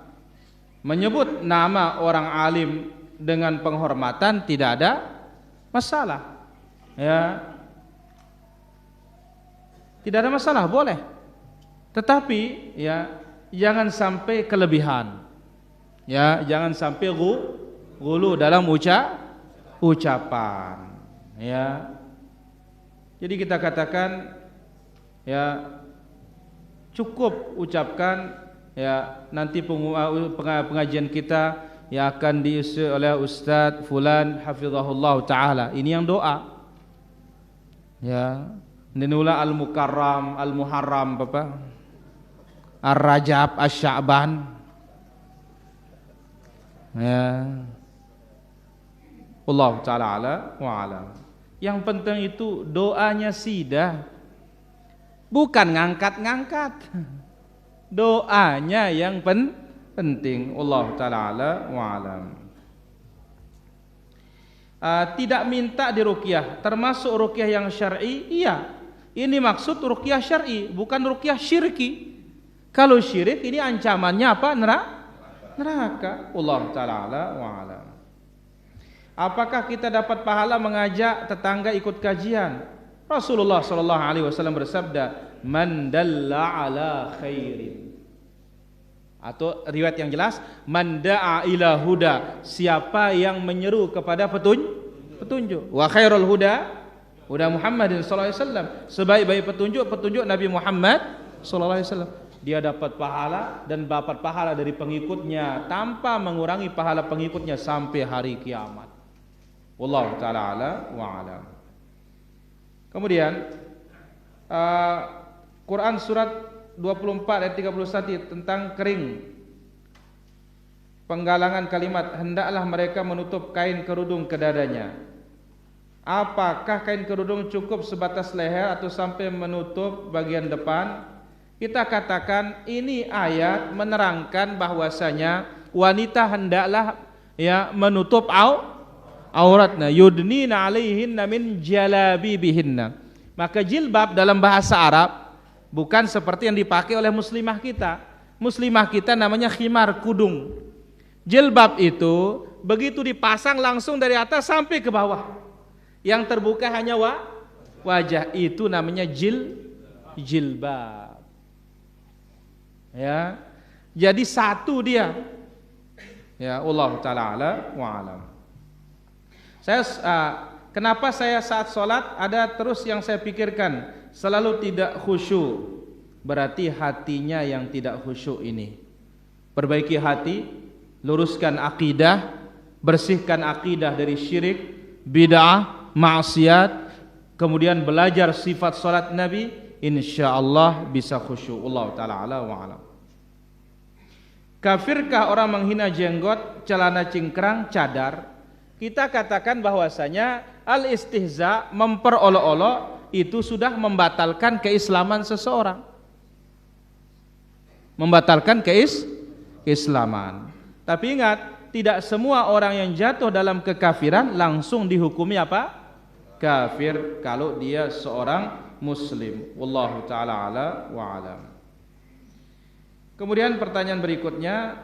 Speaker 1: menyebut nama orang alim dengan penghormatan tidak ada masalah. Ya, tidak ada masalah, boleh. Tetapi ya jangan sampai kelebihan. Ya, jangan sampai gulu dalam ucapan. Ya. Jadi kita katakan ya cukup ucapkan ya, nanti pengajian kita yang akan diisi oleh Ustadz Fulan hafizahullah taala. Ini yang doa. Ya, ninula al-mukarram, al-muharram, Bapak. Ar-Rajab, Asy-Sya'ban. Ya. Allah taala ala wa alam. Yang penting itu doanya sidah. Bukan ngangkat-ngangkat. Doanya yang penting. Allah taala ala wa alam. Tidak minta diruqyah, termasuk ruqyah yang syar'i? Iya. Ini maksud ruqyah syar'i, bukan ruqyah syirki. Kalau syirik ini ancamannya apa? Neraka. Allah taala ala wa alam. Apakah kita dapat pahala mengajak tetangga ikut kajian? Rasulullah sallallahu alaihi wasallam bersabda, "Man dalla ala khairin." Atau riwayat yang jelas, "Man da'a ila huda." Siapa yang menyeru kepada petunjuk. Wa khairul huda Muhammadin sallallahu alaihi wasallam. Sebaik-baik petunjuk Nabi Muhammad sallallahu alaihi wasallam. Dia dapat pahala dan dapat pahala dari pengikutnya tanpa mengurangi pahala pengikutnya sampai hari kiamat. Wallahu taala ala wa alam. Kemudian Quran surat 24 ayat 31 tentang kering. Penggalangan kalimat, hendaklah mereka menutup kain kerudung ke dadanya. Apakah kain kerudung cukup sebatas leher atau sampai menutup bagian depan? Kita katakan ini ayat menerangkan bahwasanya wanita hendaklah ya menutup auratnya, yudnina alaihinna min jalabibihinna. Maka jilbab dalam bahasa Arab bukan seperti yang dipakai oleh muslimah kita. Muslimah kita namanya khimar, kudung. Jilbab itu begitu dipasang langsung dari atas sampai ke bawah. Yang terbuka hanya wajah, itu namanya jilbab. Ya. Jadi satu dia. Ya, Allah taala ala wa alam. Kenapa saya saat sholat ada terus yang saya pikirkan, selalu tidak khusyuk? Berarti hatinya yang tidak khusyuk ini. Perbaiki hati, luruskan akidah, bersihkan akidah dari syirik, bid'ah, maksiat, kemudian belajar sifat salat Nabi, insyaallah bisa khusyuk. Allah taala ala wa alam. Kafirkah orang menghina jenggot, celana cingkrang, cadar? Kita katakan bahwasanya al-istihza, memperolok-olok, itu sudah membatalkan keislaman seseorang. Membatalkan keislaman. Tapi ingat, tidak semua orang yang jatuh dalam kekafiran langsung dihukumi apa? Kafir kalau dia seorang muslim. Wallahu taala ala wa alam. Kemudian pertanyaan berikutnya,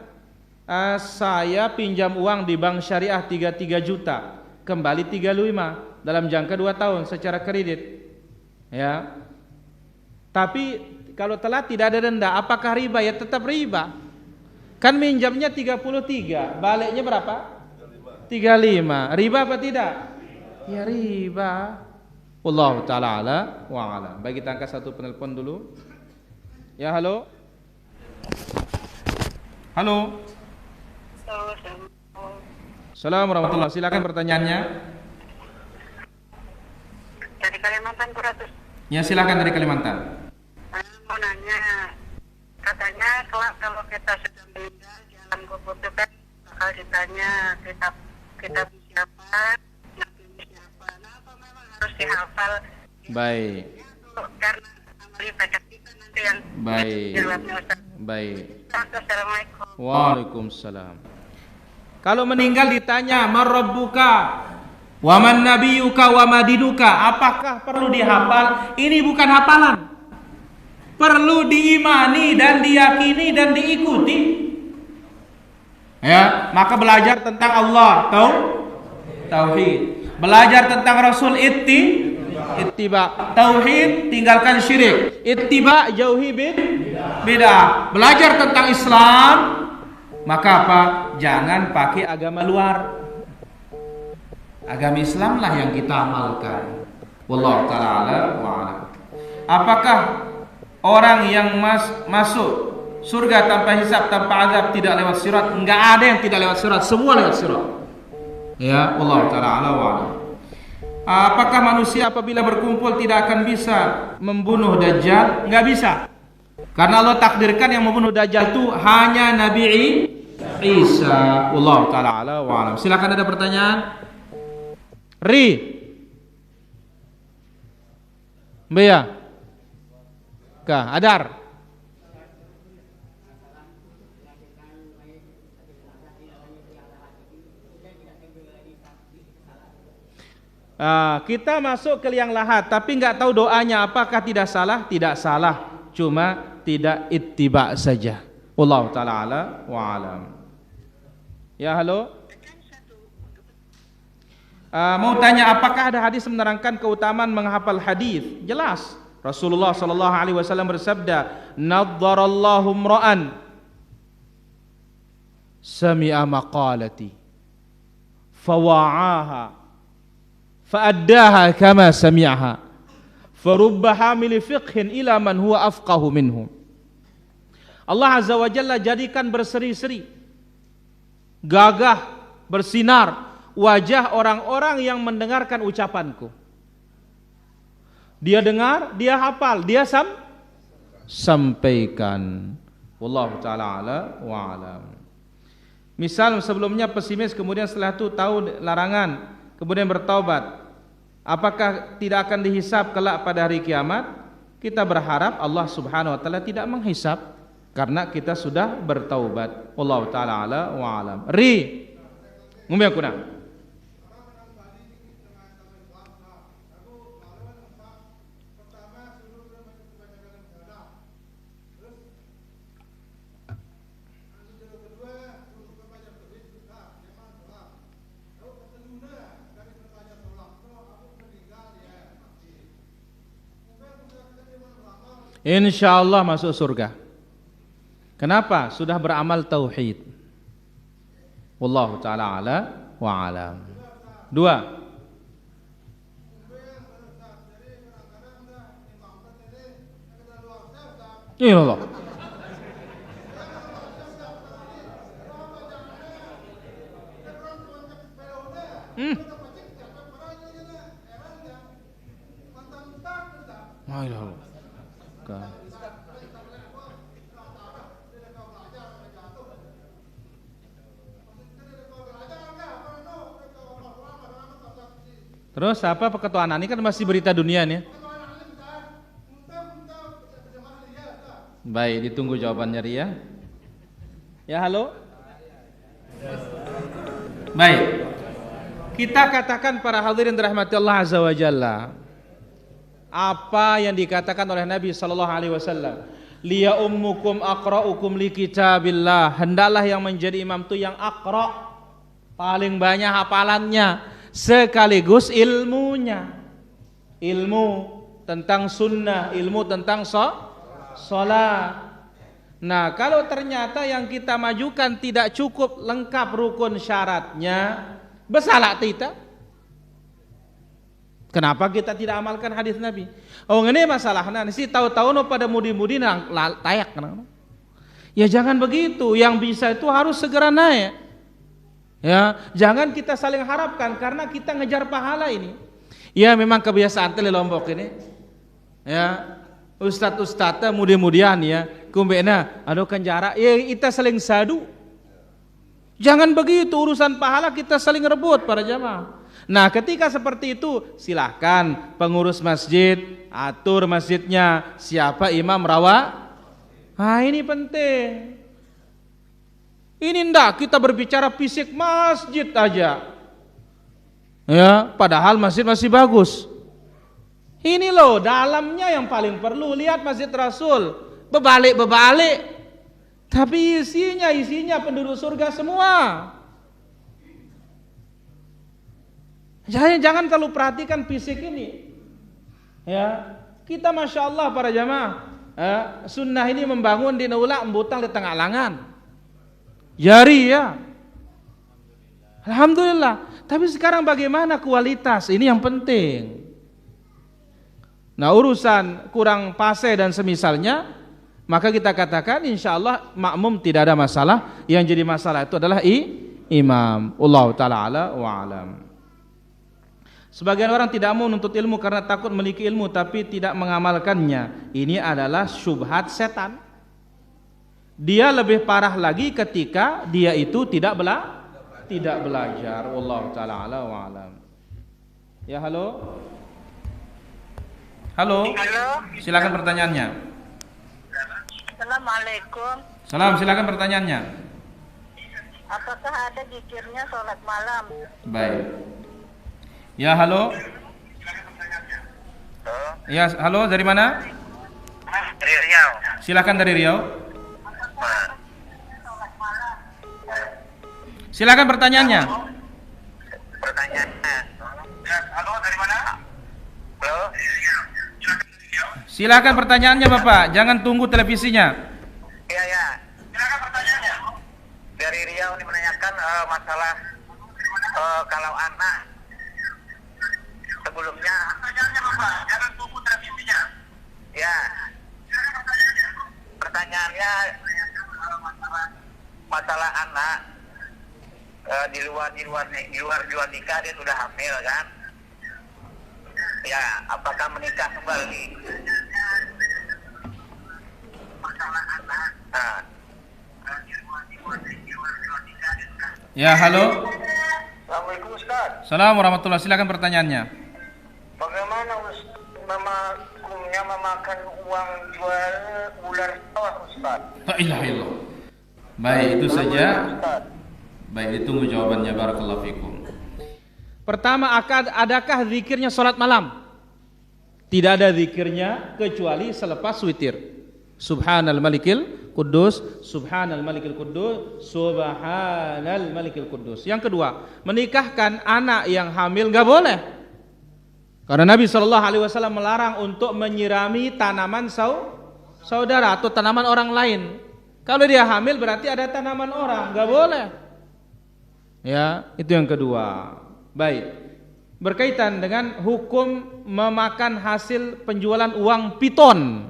Speaker 1: saya pinjam uang di bank syariah 33 juta, kembali 35 dalam jangka 2 tahun secara kredit. Ya. Tapi kalau telat tidak ada denda, apakah riba? Ya tetap riba. Kan minjamnya 33, baliknya berapa? 35. Riba apa tidak? Ya riba. Wallahu taala ala wa alam. Baik, kita angkat satu penelpon dulu. Ya, halo. Halo. Assalamualaikum warahmatullahi wabarakatuh. Silakan pertanyaannya.
Speaker 3: Dari Kalimantan, Kuratus.
Speaker 1: Ya, silakan dari Kalimantan.
Speaker 3: Mau nanya, katanya kalau kita sudah meninggal di alam kubur itu kan bakal ditanya kitab siapa, nabi siapa. Nah, apa memang harus dihafal?
Speaker 1: Baik.
Speaker 3: Karena amal ibadah kita nanti yang
Speaker 1: Baik.
Speaker 3: jawabnya Ustaz.
Speaker 1: Baik.
Speaker 3: Assalamualaikum.
Speaker 1: Waalaikumsalam. Kalau meninggal ditanya, "Man rabbuka? Wa man nabiyuka wa madinuka?" Apakah perlu dihafal? Ini bukan hafalan. Perlu diimani dan diyakini dan diikuti. Ya, maka belajar tentang Allah, tauhid. Belajar tentang Rasul, ittiba. Tauhid, tinggalkan syirik. Ittiba, jauhi bid'ah. Belajar tentang Islam, maka apa? Jangan pakai agama luar. Agama Islamlah yang kita amalkan. Wallahu ta'ala wa a'lam. Apakah orang yang masuk surga tanpa hisab, tanpa azab, tidak lewat sirat? Enggak ada yang tidak lewat sirat, semua lewat sirat. Ya, wallahu ta'ala wa a'lam. Apakah manusia apabila berkumpul tidak akan bisa membunuh Dajjal? Enggak bisa. Karena Allah takdirkan yang membunuh Dajjal itu hanya Nabi Isa. Wallahu ta'ala wa a'lam. Silakan, ada pertanyaan? Mbak Kah, Adar. Kita masuk ke liang lahat tapi nggak tahu doanya, apakah tidak salah? Tidak salah, cuma tidak ittiba saja. Wallahu ta'ala ala wa alam. Ya, halo. Mau tanya, apakah ada hadis menerangkan keutamaan menghafal hadis? Jelas. Rasulullah sallallahu alaihi wasallam bersabda, "Nadharallahu imra'an sami'a maqalati fawa'aha fa'addaha kama sami'aha farubba hamili fiqhin ila man huwa afqahu minhu." Allah azza wa jalla jadikan berseri-seri, gagah, bersinar wajah orang-orang yang mendengarkan ucapanku. Dia dengar, dia hafal, dia sampaikan. Wallahu ta'ala ala wa alam. Misal sebelumnya pesimis, kemudian setelah itu tahu larangan, kemudian bertaubat, apakah tidak akan dihisab kelak pada hari kiamat? Kita berharap Allah subhanahu wa ta'ala tidak menghisab karena kita sudah bertaubat. Wallahu ta'ala ala wa alam. Ngomong aku nak. InsyaAllah masuk surga. Kenapa? Sudah beramal tauhid. Wallahu ta'ala ala wa alam. 2. Ya Allah. Ayo. Terus apa peketuaan ini kan masih berita dunia nih. Baik, ditunggu jawabannya Ria. Ya, halo. Baik. Kita katakan para hadirin dirahmati Allah Azza wa Jalla, apa yang dikatakan oleh Nabi sallallahu alaihi wasallam, liya ummukum aqra'ukum li kitabillah, hendaklah yang menjadi imam itu yang aqra', paling banyak hafalannya sekaligus ilmunya, ilmu tentang sunnah, ilmu tentang sholat. Nah, kalau ternyata yang kita majukan tidak cukup lengkap rukun syaratnya, bersalah kita. Kenapa kita tidak amalkan hadis Nabi? Oh, ini masalahnya. Si tahu-tahu no pada mudi-mudi nang tayak. Ya jangan begitu. Yang bisa itu harus segera naik. Ya, jangan kita saling harapkan karena kita ngejar pahala ini. Ya memang kebiasaan tele Lombok ini. Ya, ustaz-ustaz mudi-mudian ya, kumbena aduh kan jarak. Ya kita saling sadu. Jangan begitu, urusan pahala kita saling rebut para jamaah. Nah, ketika seperti itu silahkan pengurus masjid atur masjidnya siapa imam rawa. Nah, ini penting. Ini ndak kita berbicara fisik masjid aja. Ya, padahal masjid masih bagus. Ini loh dalamnya yang paling perlu. Lihat Masjid Rasul, berbalik-berbalik. Tapi isinya penduduk surga semua. Jangan terlalu perhatikan fisik ini. Ya, kita masya Allah para jamaah. Sunnah ini membangun di naula embutang di tengah langan. Jari ya. Alhamdulillah. Tapi sekarang bagaimana kualitas? Ini yang penting. Nah, urusan kurang fase dan semisalnya, maka kita katakan insya Allah makmum tidak ada masalah. Yang jadi masalah itu adalah imam. Wallahu ta'ala ala wa alam. Sebagian orang tidak mau menuntut ilmu karena takut memiliki ilmu tapi tidak mengamalkannya. Ini adalah syubhat setan. Dia lebih parah lagi ketika dia itu tidak belajar. Wallahu ta'ala ala wa alam. Ya, halo. Halo.
Speaker 3: Halo.
Speaker 1: Silakan pertanyaannya.
Speaker 3: Assalamualaikum.
Speaker 1: Salam, silakan pertanyaannya.
Speaker 3: Apakah ada zikirnya sholat malam?
Speaker 1: Baik. Ya, halo. Ya, halo, dari mana?
Speaker 3: Dari Riau.
Speaker 1: Silakan dari Riau. Silakan pertanyaannya.
Speaker 3: Pertanyaannya. Halo, dari mana? Halo.
Speaker 1: Silakan pertanyaannya Bapak, jangan tunggu televisinya.
Speaker 3: Iya. Silakan pertanyaannya. Dari Riau ini menanyakan masalah kalau anak sebelumnya. Pertanyaannya Bapak, jangan tunggu televisinya. Ya. Pertanyaannya masalah anak di luar nikah dia sudah hamil kan? Ya, apakah menikah kembali? Masalah anak.
Speaker 1: Ya, halo.
Speaker 3: Assalamualaikum Ustaz.
Speaker 1: Assalamualaikum warahmatullahi. Silakan pertanyaannya.
Speaker 3: Bagaimana hukumnya memakan uang jual ular sawah Ustaz?
Speaker 1: La ilaha illallah. Baik, itu saja. Baik, ditunggu jawabannya. Barakallahu fikum. Pertama, adakah zikirnya salat malam? Tidak ada zikirnya kecuali selepas witir. Subhanal malikil Quddus, Subhanal malikil Quddus, Subhanal malikil Quddus. Yang kedua, menikahkan anak yang hamil enggak boleh. Karena Nabi SAW melarang untuk menyirami tanaman saudara atau tanaman orang lain. Kalau dia hamil berarti ada tanaman orang, enggak boleh. Ya, itu yang kedua. Baik. Berkaitan dengan hukum memakan hasil penjualan uang piton.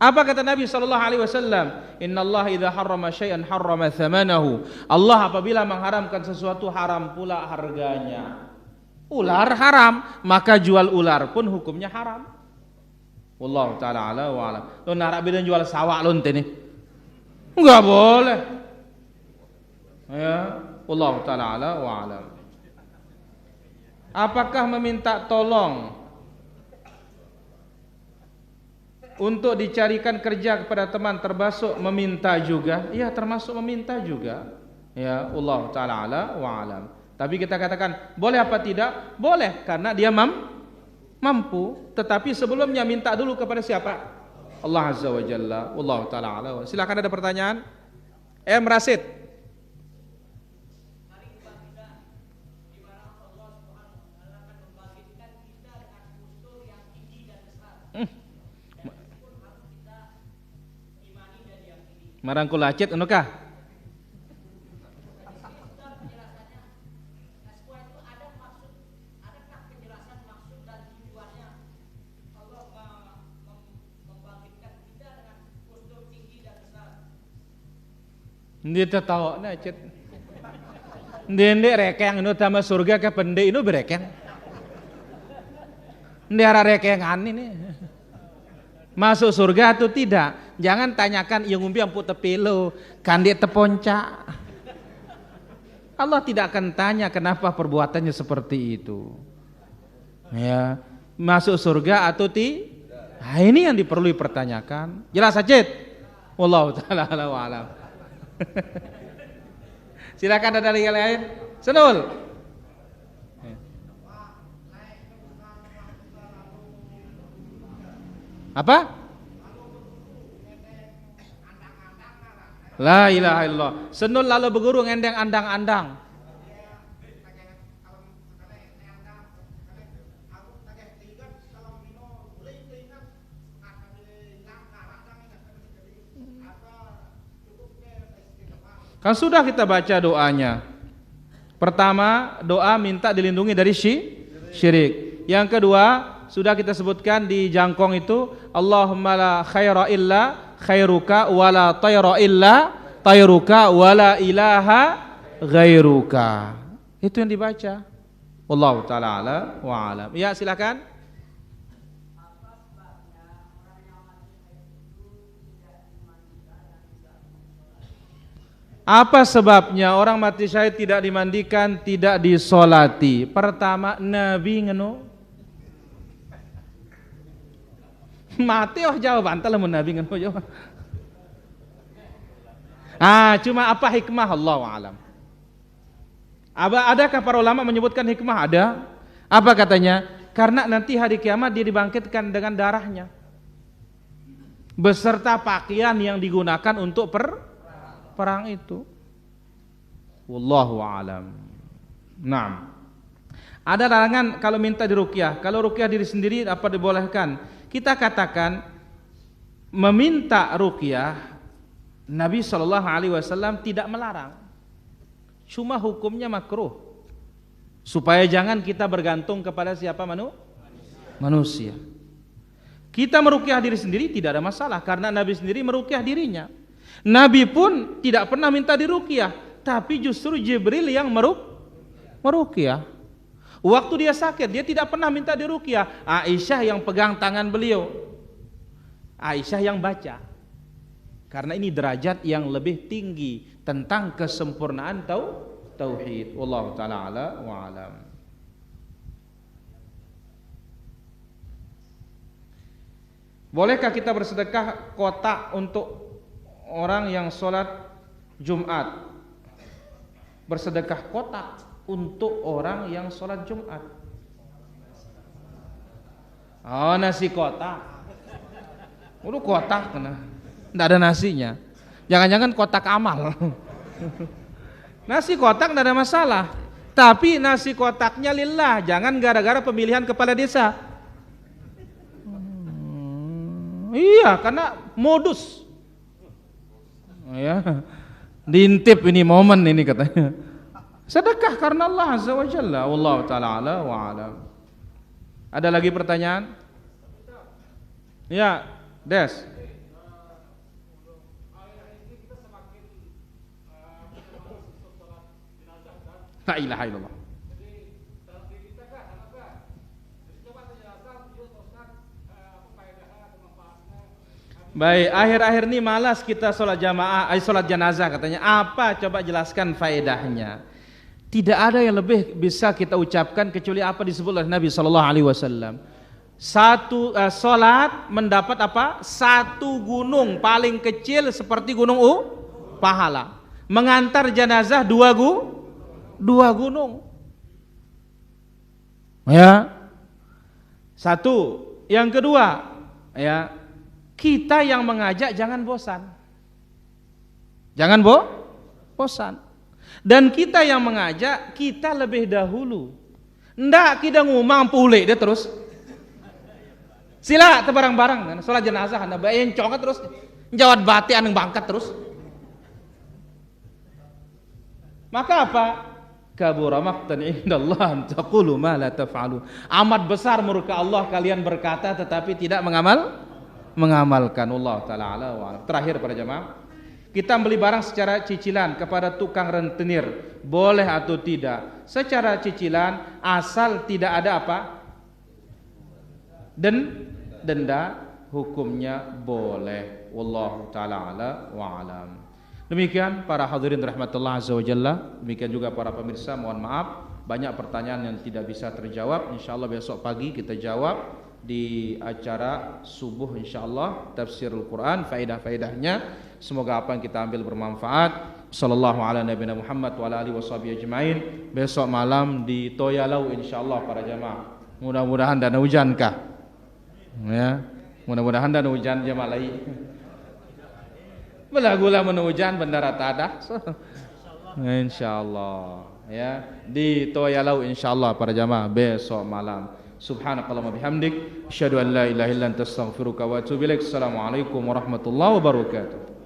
Speaker 1: Apa kata Nabi SAW? Innallaha idza harrama syai'an harrama thamanahu. Allah apabila mengharamkan sesuatu haram pula harganya. Ular haram, maka jual ular pun hukumnya haram. Wallahu taala ala wa alam. Lo narak bidan jual sawah lo ente nih. Enggak boleh. Ya, wallahu taala ala wa alam. Apakah meminta tolong untuk dicarikan kerja kepada teman termasuk meminta juga? Iya, termasuk meminta juga. Ya, Allah taala ala wa alam. Tapi kita katakan boleh apa tidak? Boleh karena dia mampu, tetapi sebelumnya minta dulu kepada siapa? Allah azza wa jalla. Wallahu taala ala. Silakan ada pertanyaan? Rasid. Marangkul acet enukah? Dia tahu na acet. Ndek rekeng inu tama surga ke pende inu berekeng. Ndek ara rekengan ini. Masuk surga atau tidak? Jangan tanyakan yang ngumpi ampu tepilo, kandi teponca. Allah tidak akan tanya kenapa perbuatannya seperti itu. Ya, masuk surga atau tidak? Nah, ini yang diperlu dipertanyakan. Jelas saja. Wallahu taala wa alam. Silakan ada yang lain. Senul. Apa? La ilaha illallah. Senul lalu berguru ngendeng andang-andang. Kan sudah kita baca doanya. Pertama, doa minta dilindungi dari syirik. Yang kedua, sudah kita sebutkan di jangkong itu, Allahumma la khaira illa khairuka wala tayra illa tayruka wala ilaha ghairuka. Itu yang dibaca. Wallahu taala ala wa alam. Ya, silakan. Apa sebabnya orang mati syahid tidak dimandikan, tidak disolati? Pertama, Nabi ngenu mati. Oh jawaban telah Nabi ngenu jawab. Cuma apa hikmah Allah alam. Adakah para ulama menyebutkan hikmah? Ada. Apa katanya? Karena nanti hari kiamat dia dibangkitkan dengan darahnya beserta pakaian yang digunakan untuk perang itu. Wallahu alam. Naam. Ada larangan kalau minta diruqyah. Kalau ruqyah diri sendiri apa dibolehkan? Kita katakan meminta ruqyah Nabi SAW tidak melarang. Cuma hukumnya makruh. Supaya jangan kita bergantung kepada siapa manusia. Kita meruqyah diri sendiri tidak ada masalah karena Nabi sendiri meruqyah dirinya. Nabi pun tidak pernah minta diruqyah, tapi justru Jibril yang meruqyah. Waktu dia sakit, dia tidak pernah minta diruqyah. Aisyah yang pegang tangan beliau. Aisyah yang baca. Karena ini derajat yang lebih tinggi tentang kesempurnaan tauhid. Wallahu taala ala wa alam. Bolehkah kita bersedekah kotak untuk orang yang sholat Jumat? Bersedekah kotak untuk orang yang sholat Jumat. Oh, nasi kotak. Udah kotak kena. Nggak ada nasinya. Jangan-jangan kotak amal. Nasi kotak nggak ada masalah. Tapi nasi kotaknya lillah. Jangan gara-gara pemilihan kepala desa. Iya, karena modus. Ya, diintip ini momen ini katanya. Sedekah karena Allah Azza wa Jalla. Wallahu ta'ala ala wa alam. Ada lagi pertanyaan? Ya, Des. La ilaha illallah. Baik, akhir-akhir ini malas kita sholat jamaah, sholat jenazah katanya. Apa? Coba jelaskan faedahnya. Tidak ada yang lebih bisa kita ucapkan kecuali apa disebut oleh Nabi SAW. Satu sholat mendapat apa? Satu gunung paling kecil seperti gunung pahala. Mengantar jenazah dua gunung. Ya. Satu. Yang kedua, ya, kita yang mengajak jangan bosan. Jangan bosan. Dan kita yang mengajak, kita lebih dahulu. Ndak kita ngumang pulih dia terus. Sila barang-barang sholat jenazah anda bayin congat terus jawat bati aneng bangkat terus. Maka apa? Kabura maqtan indallah an taqulu ma la taf'alu. Amat besar murka Allah kalian berkata tetapi tidak mengamalkan. Allah taala ala wa alam. Terakhir para jemaah, kita beli barang secara cicilan kepada tukang rentenir boleh atau tidak? Secara cicilan asal tidak ada apa? Denda, hukumnya boleh. Wallahu taala ala wa alam. Demikian para hadirin rahmatullah azza wa jalla. Demikian juga para pemirsa, mohon maaf banyak pertanyaan yang tidak bisa terjawab. Insyaallah besok pagi kita jawab di acara subuh insyaallah tafsirul Quran, faedah-faedahnya. Semoga apa yang kita ambil bermanfaat. Sallallahu ala nabiyina Muhammad wa ala alihi washabihi ajmain. Besok malam di Toyalau insyaallah para jamaah. Mudah-mudahan dan hujan kah? Ya, mudah-mudahan dan hujan jamaah lain. Belagula menujan bendara tadah. Insyaallah ya di Toyalau insyaallah para jamaah besok malam. Subhanakallahumma bihamdik asyhadu an la ilaha illa anta astaghfiruka wa atubu ilaik. Assalamualaikum warahmatullahi wabarakatuh.